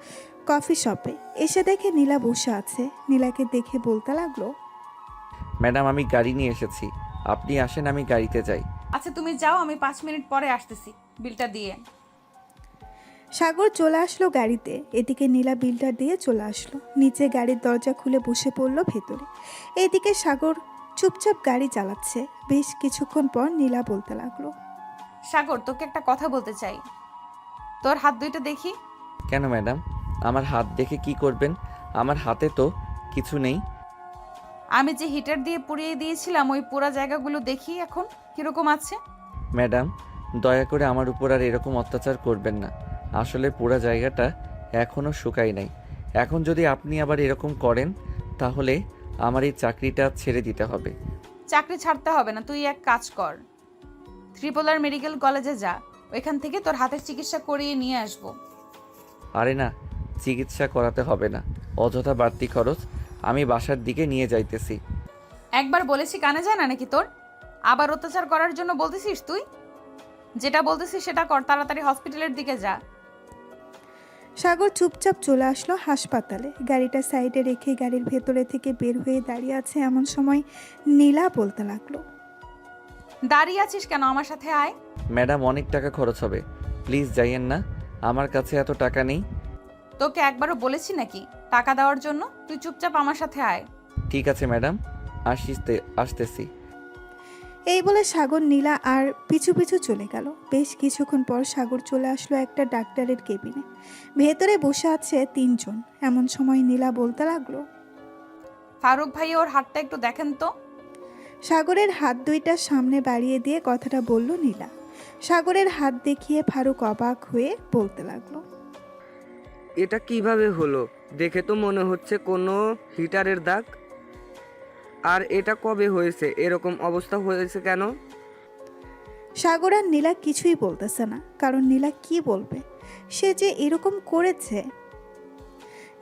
কফি শপে। এসে দেখে নীলা বসে আছে। নীলাকে দেখে বলতে লাগলো। ম্যাডাম, আমি গাড়ি নিয়ে এসেছি, আপনি আসেন, আমি গাড়িতে যাই। আচ্ছা তুমি যাও, আমি 5 মিনিট পরে আসতেছি বিলটা দিয়ে। সাগর চলে আসলো গাড়িতে। এদিকে নীলা বিলটা দিয়ে চলে আসলো নিচে। গাড়ির দরজা খুলে বসে পড়লো ভেতরে। এদিকে সাগর চুপচাপ গাড়ি চালাচ্ছে। বেশ কিছুক্ষণ পর নীলা বলতে লাগলো। সাগর, তোকে একটা কথা বলতে চাই। তোর হাত দুইটা দেখি। কেন ম্যাডাম, আমার হাত দেখে কি করবেন? আমার হাতে তো কিছু নেই। আমি যে হিটার দিয়ে পুড়িয়ে দিয়েছিলাম ওই পোড়া জায়গাগুলো দেখি এখন কিরকম আছে। ম্যাডাম, দয়া করে আমার উপর আর এরকম অত্যাচার করবেন না। আসলে পুরো জায়গাটা এখনও শুকায় নাই। এখন যদি আপনি আবার এরকম করেন তাহলে আমার এই চাকরিটা ছেড়ে দিতে হবে। চাকরি ছাড়তে হবে না, তুই এক কাজ কর, ত্রিপোলার মেডিকেল কলেজে যা, ওইখান থেকে তোর হাতের চিকিৎসা করিয়ে নিয়ে আসবো। আরে না, চিকিৎসা করাতে হবে না, অযথা বাড়তি খরচ। আমি বাসার দিকে নিয়ে যাইতেছি। একবার বলেছি কানে যায় না নাকি তোর? আবার অত্যাচার করার জন্য বলতেছিস তুই? যেটা বলতেছিস সেটা কর, তাড়াতাড়ি হসপিটালের দিকে যা। সাগর চুপচাপ চলে আসলো হাসপাতালে। গাড়িটা সাইডে রেখে গাড়ির ভেতরে থেকে বের হয়ে দাঁড়িয়ে আছে। এমন সময় নীলা বলতে লাগলো। দাঁড়িয়ে আছিস কেন? আমার সাথে আয়। ম্যাডাম, অনেক টাকা খরচ হবে, প্লিজ যাইয়েন না, আমার কাছে এত টাকা নেই। তোকে একবারও বলেছি নাকি টাকা দেওয়ার জন্য? তুই চুপচাপ আমার সাথে আয়। ঠিক আছে ম্যাডাম, আসতেছি। এই বলে সাগর নীলা আর পিছু পিছু চলে গেল। বেশ কিছুক্ষণ পর সাগর চলে আসলো একটা ডাক্তারের কেবিনে। ভেতরে বসে আছে 3 জন। এমন সময় নীলা বলতে লাগলো। ফারুক ভাই, ওর হাতটা একটু দেখেন তো। সাগরের হাত দুইটা সামনে বাড়িয়ে দিয়ে কথাটা বলল নীলা। সাগরের হাত দেখিয়ে ফারুক অবাক হয়ে বলতে লাগলো। এটা কিভাবে হলো? দেখে তো মনে হচ্ছে কোনো হিটারের দাগ। আর এটা কবে হয়েছে? এরকম অবস্থা হয়েছে কেন? সাগর আর নীলা কিছুই বলতেছে না, কারণ নীলা কি বলবে? সে যে এরকম করেছে।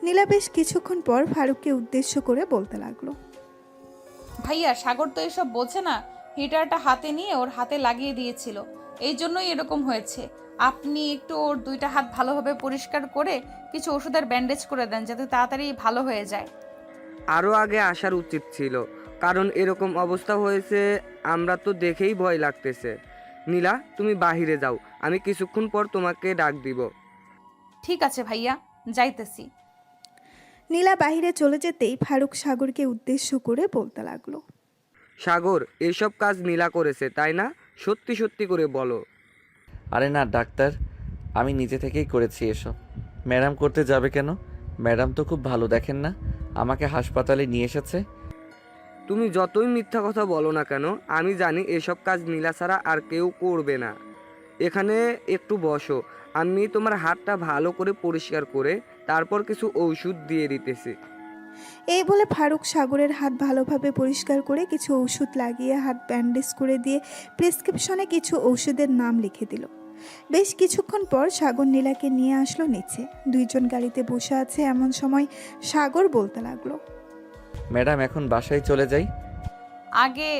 নীলা বেশ কিছুক্ষণ পর ফারুককে উদ্দেশ্য করে বলতে লাগলো। ভাইয়া, সাগর তো এসব বোঝে না, হিটারটা হাতে নিয়ে ওর হাতে লাগিয়ে দিয়েছিল, এই জন্যই এরকম হয়েছে। আপনি একটু ওর 2টা হাত ভালোভাবে পরিষ্কার করে কিছু ওষুধের ব্যান্ডেজ করে দেন, যাতে তাড়াতাড়ি ভালো হয়ে যায়। আরও আগে আসার উচিত ছিল, কারণ এরকম অবস্থা হয়েছে আমরা তো দেখেই ভয় লাগতেছে। নীলা, তুমি বাহিরে যাও, আমি কিছুক্ষণ পর তোমাকে ডাক দিব। ঠিক আছে ভাইয়া, যাইতেছি। নীলা বাহিরে চলে যেতেই ফারুক সাগরকে উদ্দেশ্য করে বলতে লাগলো। সাগর, এইসব কাজ নীলা করেছে তাই না? সত্যি সত্যি করে বলো। আরে না ডাক্তার, আমি নিজে থেকেই করেছি এসব। ম্যাডাম করতে যাবে কেন? ম্যাডাম তো খুব ভালো, দেখেন না আমাকে হাসপাতালে নিয়ে এসেছে। তুমি যতই মিথ্যা কথা বলো না কেন, আমি জানি এসব কাজ নীলা ছাড়া আর কেউ করবে না। এখানে একটু বসো, আমি তোমার হাতটা ভালো করে পরিষ্কার করে তারপর কিছু ঔষধ দিয়ে দিতেছি। এই বলে ফারুক সাগরের হাত ভালোভাবে পরিষ্কার করে কিছু ওষুধ লাগিয়ে হাত ব্যান্ডেজ করে দিয়ে প্রেসক্রিপশনে কিছু ওষুধের নাম লিখে দিল। বেশ কিছুক্ষণ পর সাগর নীলাকে নিয়ে আসলো নিচে। দুইজন গাড়িতে বসে আছে, এমন সময় সাগর বলতে লাগলো। ম্যাডাম এখন বাসায় চলে যাই। আগে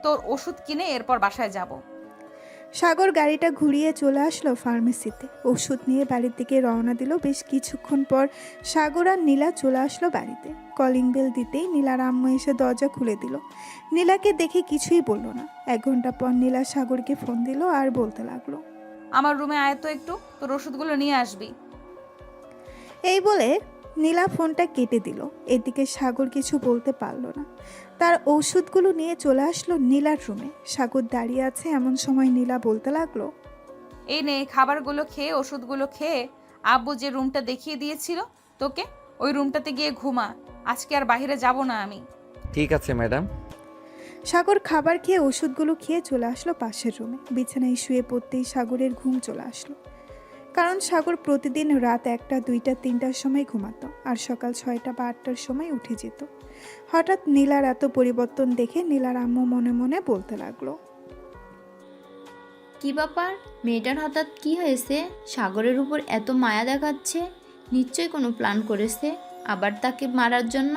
তোর ওষুধ কিনে এরপর বাসায় যাব। সাগর গাড়িটা ঘুরিয়ে চলে আসলো ফার্মেসিতে। ওষুধ নিয়ে বাড়ির দিকে রওনা দিল। বেশ কিছুক্ষণ পর সাগর আর নীলা চলে আসলো বাড়িতে। কলিং বেল দিতেই নীলার আম্মু এসে দরজা খুলে দিল। নীলাকে দেখে কিছুই বলল না। 1 ঘন্টা পর নীলা সাগরকে ফোন দিল আর বলতে লাগলো। আমার রুমে আয় তো একটু, তোর ওষুধগুলো নিয়ে আসবি। এই বলে নীলা ফোনটা কেটে দিল। এদিকে সাগর কিছু বলতে পারল না। তার ওষুধগুলো নিয়ে চলে আসলো নীলার রুমে। সাগর দাঁড়িয়ে আছে, এমন সময় নীলা বলতে লাগলো। এই নে খাবারগুলো খেয়ে ওষুধগুলো খেয়ে আব্বু যে রুমটা দেখিয়ে দিয়েছিল তোকে, ওই রুমটাতে গিয়ে ঘুমা। আজকে আর বাইরে যাব না আমি। ঠিক আছে ম্যাডাম। সাগর খাবার খেয়ে ওষুধগুলো খেয়ে চলে আসলো পাশের রুমে। বিছানায় শুয়ে পড়তেই সাগরের ঘুম চলে আসলো। কারণ সাগর প্রতিদিন রাত 1টা, 2টা, 3টার সময় ঘুমাতো আর সকাল 6টা বা 8টার সময় উঠে যেত। হঠাৎ নীলার এত পরিবর্তন দেখে নীলার আম্মু মনে মনে বলতে লাগলো। কি ব্যাপার, মেয়েটার হঠাৎ কি হয়েছে? সাগরের উপর এত মায়া দেখাচ্ছে, নিশ্চয়ই কোনো প্ল্যান করেছে আবার তাকে মারার জন্য।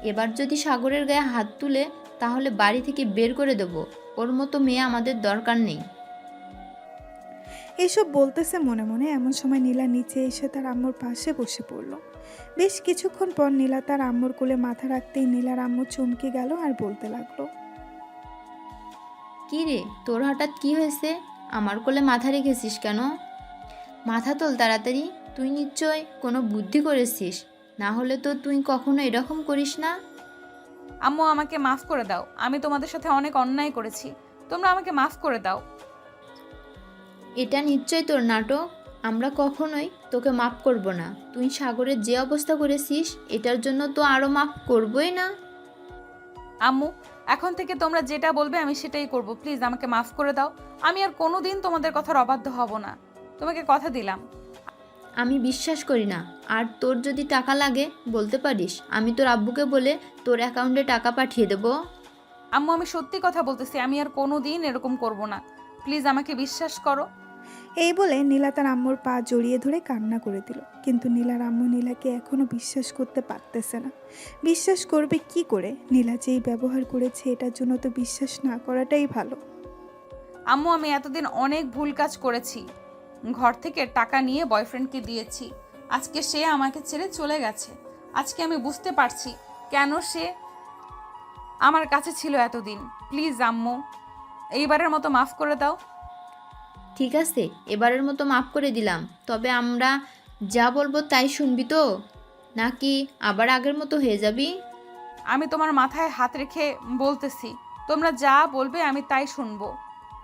এবার যদি সাগরের গায়ে হাত তুলে তাহলে বাড়ি থেকে বের করে দেবো। ওর মতো মেয়ে আমাদের দরকার নেই। এসব বলতেছে মনে মনে, এমন সময় নীলা নিচে এসে তার আম্মুর পাশে বসে পড়ল। বেশ কিছুক্ষণ পর নীলা তার আম্মুর কোলে মাথা রাখতেই নীলার আম্মু চমকে গেল আর বলতে লাগলো। কি রে, তোর হঠাৎ কি হয়েছে? আমার কোলে মাথা রেখেছিস কেন? মাথা তোল তাড়াতাড়ি, তুই নিশ্চয় কোনো বুদ্ধি করেছিস, না হলে তো তুই কখনো এরকম করিস না। আম্মু আমাকে মাফ করে দাও, আমি তোমাদের সাথে অনেক অন্যায় করেছি, তোমরা আমাকে মাফ করে দাও। এটা নিশ্চয় তোর নাটক, আমরা কখনোই তোকে মাফ করব না। তুই সাগরের যে অবস্থা করেছিস এটার জন্য তো আরও মাফ করবই না। আম্মু এখন থেকে তোমরা যেটা বলবে আমি সেটাই করব, প্লিজ আমাকে মাফ করে দাও। আমি আর কোনোদিন তোমাদের কথার অবাধ্য হব না, তোমাকে কথা দিলাম। আমি বিশ্বাস করি না। আর তোর যদি টাকা লাগে বলতে পারিস, আমি তোর আব্বুকে বলে তোর অ্যাকাউন্টে টাকা পাঠিয়ে দেবো। আম্মু আমি সত্যি কথা বলতেছি, আমি আর কোনোদিন এরকম করব না, প্লিজ আমাকে বিশ্বাস করো। এই বলে নীলা তার আম্মুর পা জড়িয়ে ধরে কান্না করে দিল। কিন্তু নীলার আম্মু নীলাকে এখনো বিশ্বাস করতে পারতেছে না। বিশ্বাস করবে কি করে? নীলা যেই ব্যবহার করেছে এটার জন্য তো বিশ্বাস না করাটাই ভালো। আম্মু আমি এতদিন অনেক ভুল কাজ করেছি, ঘর থেকে টাকা নিয়ে বয়ফ্রেন্ডকে দিয়েছি, আজকে সে আমাকে ছেড়ে চলে গেছে। আজকে আমি বুঝতে পারছি কেন সে আমার কাছে ছিল এতদিন। প্লিজ আম্মু এইবারের মতো মাফ করে দাও। ঠিক আছে, এবারের মতো মাফ করে দিলাম, তবে আমরা যা বলবো তাই শুনবি তো, নাকি আবার আগের মতো হয়ে যাবি? আমি তোমার মাথায় হাত রেখে বলতেছি, তোমরা যা বলবে আমি তাই শুনবো।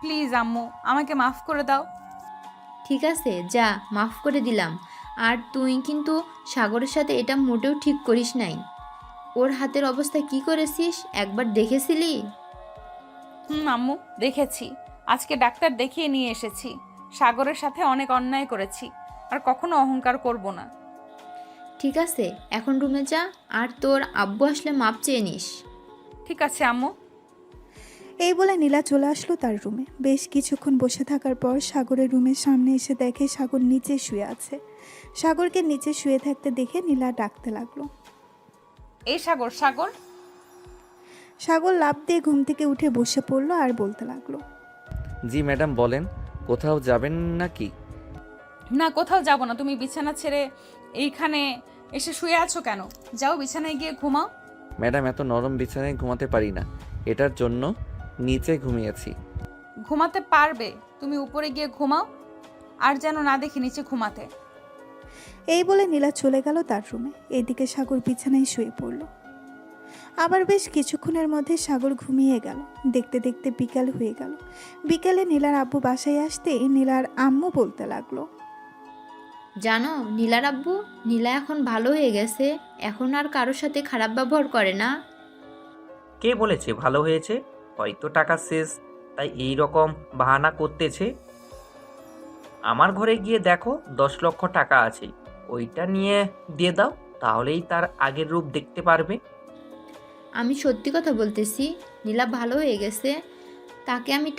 প্লিজ আম্মু আমাকে মাফ করে দাও। ঠিক আছে, যা, মাফ করে দিলাম। আর তুই কিন্তু সাগরের সাথে এটা মোটেও ঠিক করিস নাই। ওর হাতের অবস্থা কি করেছিস একবার দেখেছিলি? আম্মু দেখেছি, আজকে ডাক্তার দেখিয়ে নিয়ে এসেছি। সাগরের সাথে অনেক অন্যায় করেছি, আর কখনো অহংকার করব না। ঠিক আছে, এখন রুমে যা, আর তোর আব্বু আসলে মাপ চেয়ে নিস। ঠিক আছে আম্মু। এই বলে নীলা চলে আসলো তার রুমে। বেশ কিছুক্ষণ বসে থাকার পর সাগরের রুমের সামনে এসে দেখে সাগর নিচে শুয়ে আছে। সাগরকে নিচে শুয়ে থাকতে দেখে নীলা ডাকতে লাগলো। এই সাগর, সাগর। সাগর লাফ দিয়ে ঘুম থেকে উঠে বসে পড়লো আর বলতে লাগলো। জি ম্যাডাম বলেন, কোথাও যাবেন নাকি? না কোথাও যাব না, তুমি বিছানা ছেড়ে এইখানে এসে শুয়ে আছো কেন? যাও বিছানায় গিয়ে ঘুমাও। ম্যাডাম এত নরম বিছানায় ঘুমাতে পারি না, এটার জন্য নিচে ঘুমিয়েছি। ঘুমাতে পারবে, তুমি উপরে গিয়ে ঘুমাও, আর যেন না দেখি নিচে ঘুমাতে। এই বলে নীলা চলে গেল তার রুমে। এদিকে সাগর বিছানায় শুয়ে পড়ল। আবার বেশ কিছুক্ষণের মধ্যে সাগর ঘুমিয়ে গেল। দেখতে দেখতে বিকাল হয়ে গেল। বিকালে নীলার আব্বু বাসায় আসতে নীলার আম্মু বলতে লাগলো, জানো নীলার আব্বু, নীলা এখন ভালো হয়ে গেছে, এখন আর কারোর সাথে খারাপ ব্যবহার করে না। কে বলেছে ভালো হয়েছে? হয়তো টাকা শেষ, তাই এই রকম বাহানা করতেছে। আমার ঘরে গিয়ে দেখো 10 লক্ষ টাকা আছে, ওইটা নিয়ে দিয়ে দাও, তাহলেই তার আগের রূপ দেখতে পারবে। আমি সত্যি কথা বলতেছি, নীলা ভালো হয়ে গেছে। তাকে আমি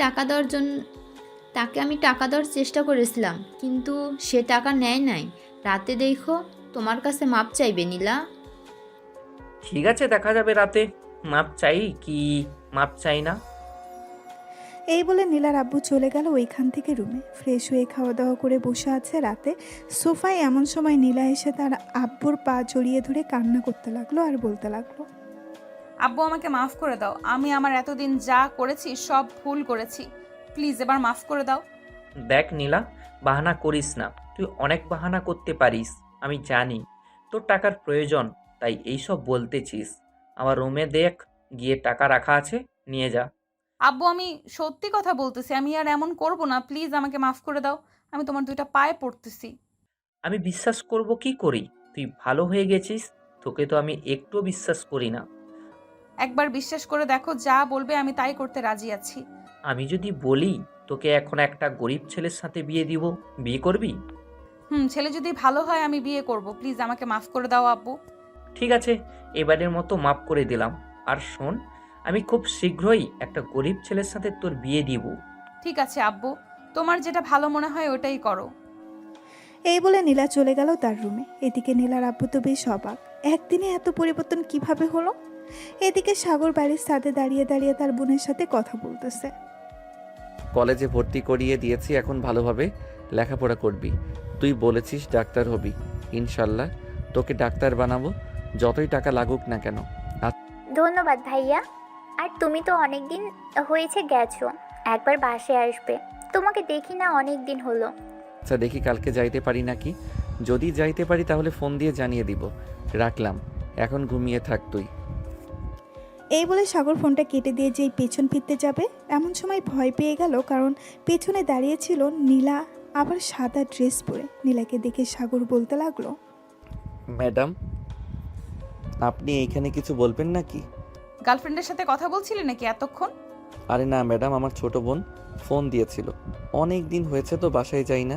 টাকা দেওয়ার চেষ্টা করেছিলাম, কিন্তু সে টাকা নেয় নাই। রাতে দেখো তোমার কাছে মাপ চাইবে নীলা। ঠিক আছে, দেখা যাবে রাতে মাপ চাই কি মাপ চাই না। এই বলে নীলার আব্বু চলে গেল ওইখান থেকে রুমে। ফ্রেশ হয়ে খাওয়া দাওয়া করে বসে আছে রাতে সোফায়। এমন সময় নীলা এসে তার আব্বুর পা জড়িয়ে ধরে কান্না করতে লাগলো আর বলতে লাগলো, আব্বু আমাকে মাফ করে দাও, আমি আমার এতদিন যা করেছি সব ভুল করেছি, প্লিজ এবার মাফ করে দাও। দেখ নীলা, বাহানা করিস না, তুই অনেক বাহানা করতে পারিস, আমি জানি তোর টাকার প্রয়োজন, তাই এইসব বলতেছিস। আমার রুমে দেখ, গিয়ে টাকা রাখা আছে, নিয়ে যা। আব্বু আমি সত্যি কথা বলতেছি, আমি আর এমন করব না, প্লিজ আমাকে মাফ করে দাও, আমি তোমার দুইটা পায়ে পড়তেছি। আমি বিশ্বাস করব কি করি? তুই ভালো হয়ে গেছিস, তোকে তো আমি একটুও বিশ্বাস করি না। একবার বিশ্বাস করে দেখো, যা বলবে আমি তাই করতে রাজি আছি। আমি যদি বলি তোকে এখন একটা গরিব ছেলের সাথে বিয়ে দিব, বিয়ে করবি? ছেলে যদি ভালো হয় আমি বিয়ে করব, প্লিজ আমাকে মাফ করে দাও আব্বু। ঠিক আছে, এবারের মতো মাফ করে দিলাম। আর শোন, আমি খুব শীঘ্রই একটা গরিব ছেলের সাথে তোর বিয়ে দিব। ঠিক আছে আব্বু, তোমার যেটা ভালো মনে হয় ওটাই করো। এই বলে নীলা চলে গেল তার রুমে। এদিকে নীলার আব্বু তো বেশ অবাক, একদিনে এত পরিবর্তন কিভাবে হলো। এদিকে সাগর বাড়ির ছাদে দাঁড়িয়ে দাঁড়িয়ে তার বোনের সাথে কথা বলতেছে। কলেজে ভর্তি করিয়ে দিয়েছি, এখন ভালোভাবে লেখাপড়া করবি। তুই বলেছিস ডাক্তার হবি, ইনশাল্লাহ তোকে ডাক্তার বানাবো, যতই টাকা লাগুক না কেন। ধন্যবাদ ভাইয়া। আর তুমি তো অনেক দিন হয়েছে গেছো, একবার বাসায় আসবে, তোমাকে দেখি না অনেক দিন হলো। আচ্ছা দেখি কালকে যাইতে পারি নাকি, যদি যাইতে পারি তাহলে ফোন দিয়ে জানিয়ে দিব। রাখলাম, এখন ঘুমিয়ে থাক তুই। এই বলে সাগর ফোনটা কেটে দিয়ে যেই পেছন ফিরতে যাবে, এমন সময় ভয় পেয়ে গেল, কারণ পেছনে দাঁড়িয়েছিল নীলা, আবার সাদা ড্রেস পরে। নীলাকে দেখে সাগর বলতে লাগলো, ম্যাডাম আপনি এইখানে কিছু বলবেন নাকি? গার্লফ্রেন্ডের সাথে কথা বলছিলে নাকি এতক্ষণ? আরে না ম্যাডাম, আমার ছোট বোন ফোন দিয়েছিল, অনেক দিন হয়েছে তো বাসায় যাই না,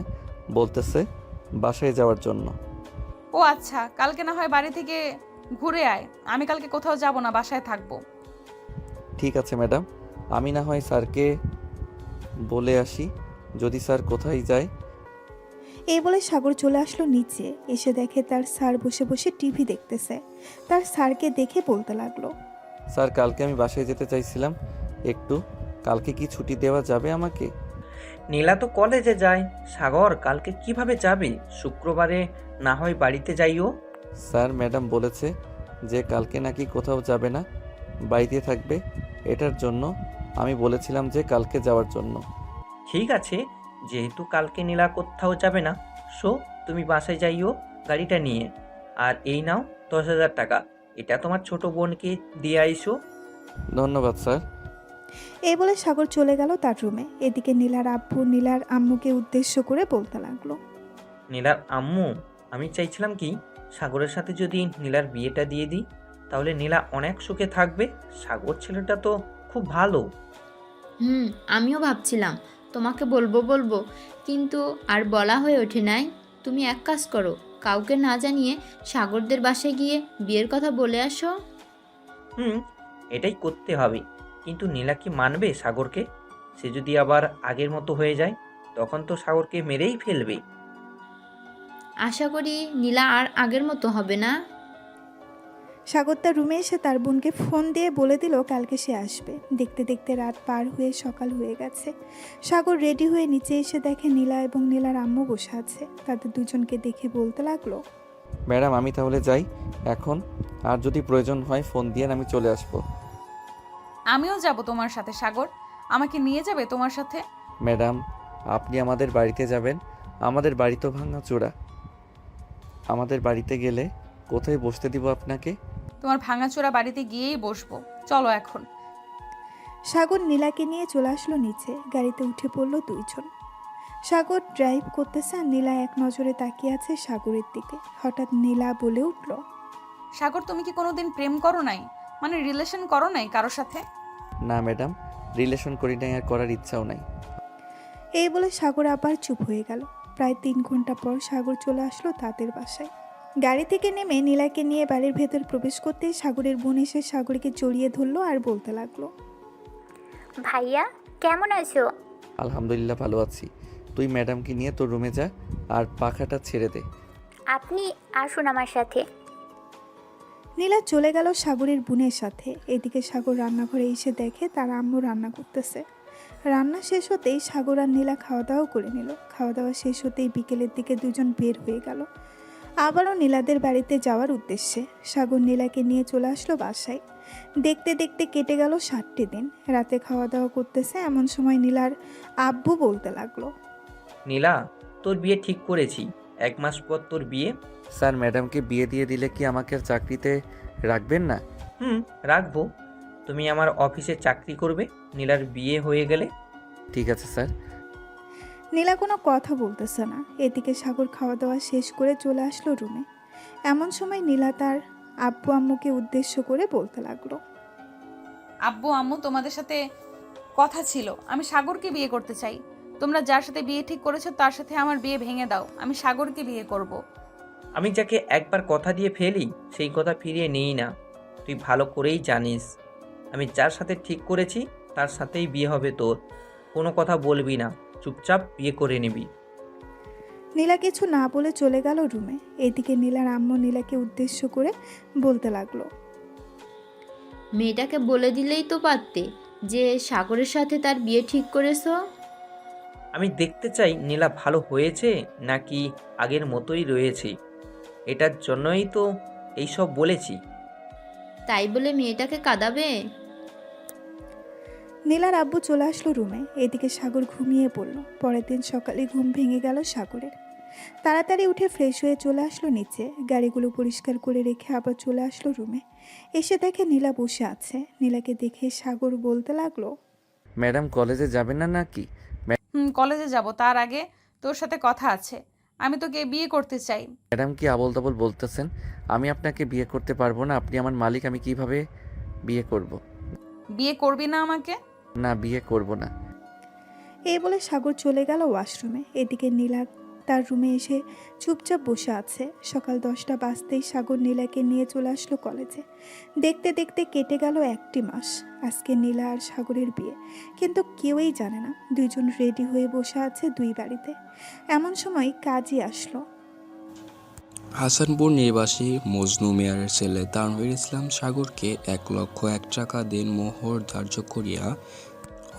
বলতেছে বাসায় যাওয়ার জন্য। ও আচ্ছা, কালকে না হয় বাড়ি থেকে ঘুরে আয়, আমি কালকে কোথাও যাব না, বাসায় থাকবো। ঠিক আছে ম্যাডাম, আমি না হয় স্যারকে বলে আসি, যদি স্যার কোথায় যায়। এই বলে সাগর চলে আসলো নিচে। এসে দেখে তার স্যার বসে বসে টিভি দেখতেছে। তার স্যারকে দেখে বলতে লাগলো, স্যার কালকে আমি বাসায় যেতে চাইছিলাম একটু, কালকে কি ছুটি দেওয়া যাবে আমাকে? নীলা তো কলেজে যায়, সাগর কালকে কিভাবে যাবে? শুক্রবারে না হয় বাড়িতে যাইও। স্যার ম্যাডাম বলেছে যে কালকে নাকি কোথাও যাবে না, বাড়িতে থাকবে, এটার জন্য আমি বলেছিলাম যে কালকে যাওয়ার জন্য। ঠিক আছে, যেহেতু কালকে নীলা কোথাও যাবে না, সো তুমি বাসায় যাইও গাড়িটা নিয়ে। আর এই নাও 10,000 টাকা, এটা তোমার ছোট বোনকে দিয়ে আইসো। ধন্যবাদ স্যার। এই বলে সাগর চলে গেল তার রুমে। এদিকে নীলার আব্বু নীলার আম্মুকে উদ্দেশ্য করে বলতে লাগলো, নীলার আম্মু, আমি চাইছিলাম কি সাগরের সাথে যদি নীলার বিয়েটা দিয়ে দিই, তাহলে নীলা অনেক সুখে থাকবে। সাগর ছেলেটা তো খুব ভালো। আমিও ভাবছিলাম তোমাকে বলবো, কিন্তু আর বলা হয়ে ওঠে নাই। তুমি এক কাজ করো, কাউকে না জানিয়ে সাগরদের বাসায় গিয়ে বিয়ের কথা বলে আসো। এটাই করতে হবে, কিন্তু নীলা কি মানবে সাগরকে? সে যদি আবার আগের মতো হয়ে যায়, তখন তো সাগরকে মেরেই ফেলবে। আশা করি নীলা আর আগের মতো হবে না। সাগর তার রুমে এসে তার বোনকে ফোন দিয়ে বলে দিল কালকে সে আসবে। দেখতে দেখতে রাত পার হয়ে সকাল হয়ে গেছে। সাগর রেডি হয়ে নিচে এসে দেখে নীলা এবং নীলার আম্মু বসে আছে। তাদের দুজনকে দেখে বলতে লাগলো, ম্যাডাম আমি তাহলে যাই এখন, আর যদি প্রয়োজন হয় ফোন দিয়ে আমি চলে আসবো। আমিও যাব তোমার সাথে সাগর, আমাকে নিয়ে যাবে তোমার সাথে? ম্যাডাম, আপনি আমাদের বাড়িতে যাবেন? আমাদের বাড়ি তো ভাঙাচোরা। আমাদের বাড়িতে গেলে কোথায় বসতে দিব আপনাকে? তোমার ভাঙাচোরা বাড়িতে গিয়েই বসবো, চলো এখন। সাগর নীলাকে নিয়ে চলে আসলো নিচে। গাড়িতে উঠে পড়লো দুইজন। সাগর ড্রাইভ করতেছে আর নীলা এক নজরে তাকিয়ে আছে সাগরের দিকে। হঠাৎ নীলা বলে উঠল, সাগর, তুমি কি কোনোদিন প্রেম করো নাই, মানে রিলেশন করো নাই কারোর সাথে? না ম্যাডাম, রিলেশন করি নাই আর করার ইচ্ছাও নাই। এই বলে সাগর আবার চুপ হয়ে গেল। প্রায় 3 ঘন্টা পর সাগর চলে আসলো তাদের বাসায়। গাড়ি থেকে নেমে নীলাকে নিয়ে বাড়ির ভেতর প্রবেশ করতেই সাগরের বোন এসে সাগরকে জড়িয়ে ধরলো আর বলতে লাগলো, ভাইয়া কেমন আছো? আলহামদুলিল্লাহ ভালো আছি। তুই ম্যাডামকে নিয়ে তোর রুমে যা আর পাখাটা ছেড়ে দে। আপনি আসুন আমার সাথে। নীলা চলে গেল সাগরের বোনের সাথে। এদিকে সাগর রান্নাঘরে এসে দেখে তার আম্মু রান্না করতেছে। রান্না শেষ হতেই সাগর আর নীলা খাওয়া দাওয়া করে নিল। খাওয়া দাওয়া শেষ হতেই বিকেলের দিকে দুজন বের হয়ে গেল আবারও নীলাদের বাড়িতে যাওয়ার উদ্দেশ্যে। সাগর নীলাকে নিয়ে চলে আসলো বাসায়। দেখতে দেখতে কেটে গেল 7টি দিন। রাতে খাওয়া দাওয়া করতেছে এমন সময় নীলার আব্বু বলতে লাগলো, নীলা, তোর বিয়ে ঠিক করেছি। 1 মাস পর তোর বিয়ে। স্যার, ম্যাডামকে বিয়ে দিয়ে দিলে কি আমাকে আর চাকরিতে রাখবেন না? রাখবো। তুমি আমার অফিসে চাকরি করবে নীলার বিয়ে হয়ে গেলে। ঠিক আছে স্যার। নীলা কোনো কথা বলতেছে না। এদিকে সাগর খাওয়া দাওয়া শেষ করে চলে আসলো রুমে। এমন সময় নীলা তার আব্বু আম্মুকে উদ্দেশ্য করে বলতে লাগলো, আব্বু আম্মু, তোমাদের সাথে কথা ছিল। আমি সাগরকে বিয়ে করতে চাই। তোমরা যার সাথে বিয়ে ঠিক করেছো তার সাথে আমার বিয়ে ভেঙে দাও। আমি সাগরকে বিয়ে করব। আমি যাকে একবার কথা দিয়ে ফেলি সেই কথা ফিরিয়ে নিই না। তুই ভালো করেই জানিস আমি যার সাথে ঠিক করেছি তার সাথেই বিয়ে হবে তোর। কোনো কথা বলবি না, চুপচাপ বিয়ে করে নিবি। নীলা কিছু না বলে চলে গেল রুমে। এদিকে নীলার আম্মু নীলাকে উদ্দেশ্য করে বলতে লাগলো, মেয়েটাকে বলে দিলেই তো পারতে যে সাগরের সাথে তার বিয়ে ঠিক করেছো। আমি দেখতে চাই নীলা ভালো হয়েছে নাকি আগের মতোই রয়েছে। এটার জন্যই তো এইসব বলেছি। তাই বলে মেয়েটাকে কাঁদাবে? নীলার আব্বু চলে আসলো রুমে। এদিকে সাগর ঘুমিয়ে পড়ল। পরের দিন সকালে ঘুম ভেঙে গেল সাগরের। তাড়াতাড়ি উঠে ফ্রেশ হয়ে চলে আসলো নিচে। গাড়িগুলো পরিষ্কার করে রেখে আবার চলে আসলো রুমে। এসে দেখে নীলা বসে আছে। নীলাকে দেখে সাগর বলতে লাগলো, ম্যাডাম কলেজে যাবেন না নাকি? কলেজে যাব, তার আগে তোর সাথে কথা আছে। আমি তোকে বিয়ে করতে চাই। ম্যাডাম কি আবোল তাবোল বলতেছেন? আমি আপনাকে বিয়ে করতে পারবো না। আপনি আমার মালিক, আমি কিভাবে বিয়ে করব? বিয়ে করবি না আমাকে? না, বিয়ে করব না। এই বলে সাগর চলে গেল ওয়াশরুমে। এদিকে নীলা তার রুমে এসে চুপচাপ বসে আছে। সকাল 10টা বাজতেই সাগর নীলাকে নিয়ে চলে আসলো কলেজে। দেখতে দেখতে কেটে গেল 1টি মাস। আজকে নীলা আর সাগরের বিয়ে, কিন্তু কেউই জানে না দুইজন রেডি হয়ে বসে আছে 2 বাড়িতে। এমন সময় কাজী আসলো। হাসানপুর নিবাসী মজনু মিয়ারের ছেলে তানভীর ইসলাম সাগরকে 1,01,000 টাকা দিন মোহর ধার্য করিয়া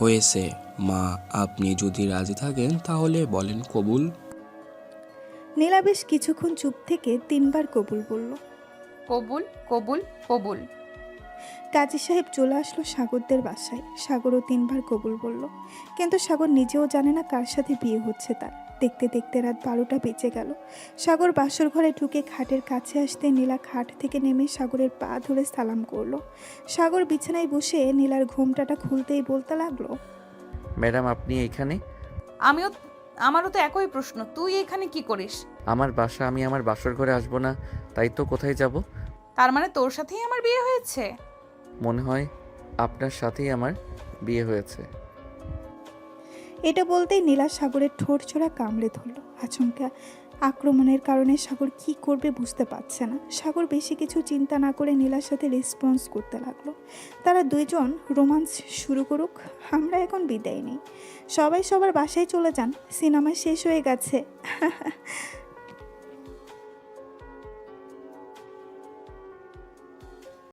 হয়েছে। মা, আপনি যদি রাজি থাকেন তাহলে বলেন কবুল। নীলা বেশ কিছুক্ষণ চুপ থেকে 3 বার কবুল বলল। কবুল, কবুল, কবুল। কাজী সাহেব চলে আসলো সাগরদের বাসায়। সাগরও 3 বার কবুল বলল, কিন্তু সাগর নিজেও জানে না কার সাথে বিয়ে হচ্ছে তার। দেখতে দেখতে রাত 12টা বেজে গেল। সাগর বাসর ঘরে ঢুকে খাটের কাছে আসতে নীলা খাট থেকে নেমে সাগরের পা ধরে সালাম করলো। সাগর বিছানায় বসে নীলার ঘোমটাটা খুলতেই বলতে লাগলো, ম্যাডাম আপনি এইখানে? আমারও তো একই প্রশ্ন, তুই এখানে কি করিস? আমার বাসা, আমি আমার বাসর ঘরে আসবো না, তাই তো কোথায় যাব? তার মানে তোর সাথেই আমার বিয়ে হয়েছে? মনে হয় আপনার সাথেই আমার বিয়ে হয়েছে। এটা বলতেই নীলা সাগরের ঠোঁট ছোড়া কামড়ে ধরল। আচমকা আক্রমণের কারণে সাগর কি করবে বুঝতে পারছে না। সাগর বেশি কিছু চিন্তা না করে নীলার সাথে রেসপন্স করতে লাগলো। তারা দুইজন রোমান্স শুরু করুক, আমরা এখন বিদায় নেই। সবাই সবার বাসায় চলে যান, সিনেমা শেষ হয়ে গেছে।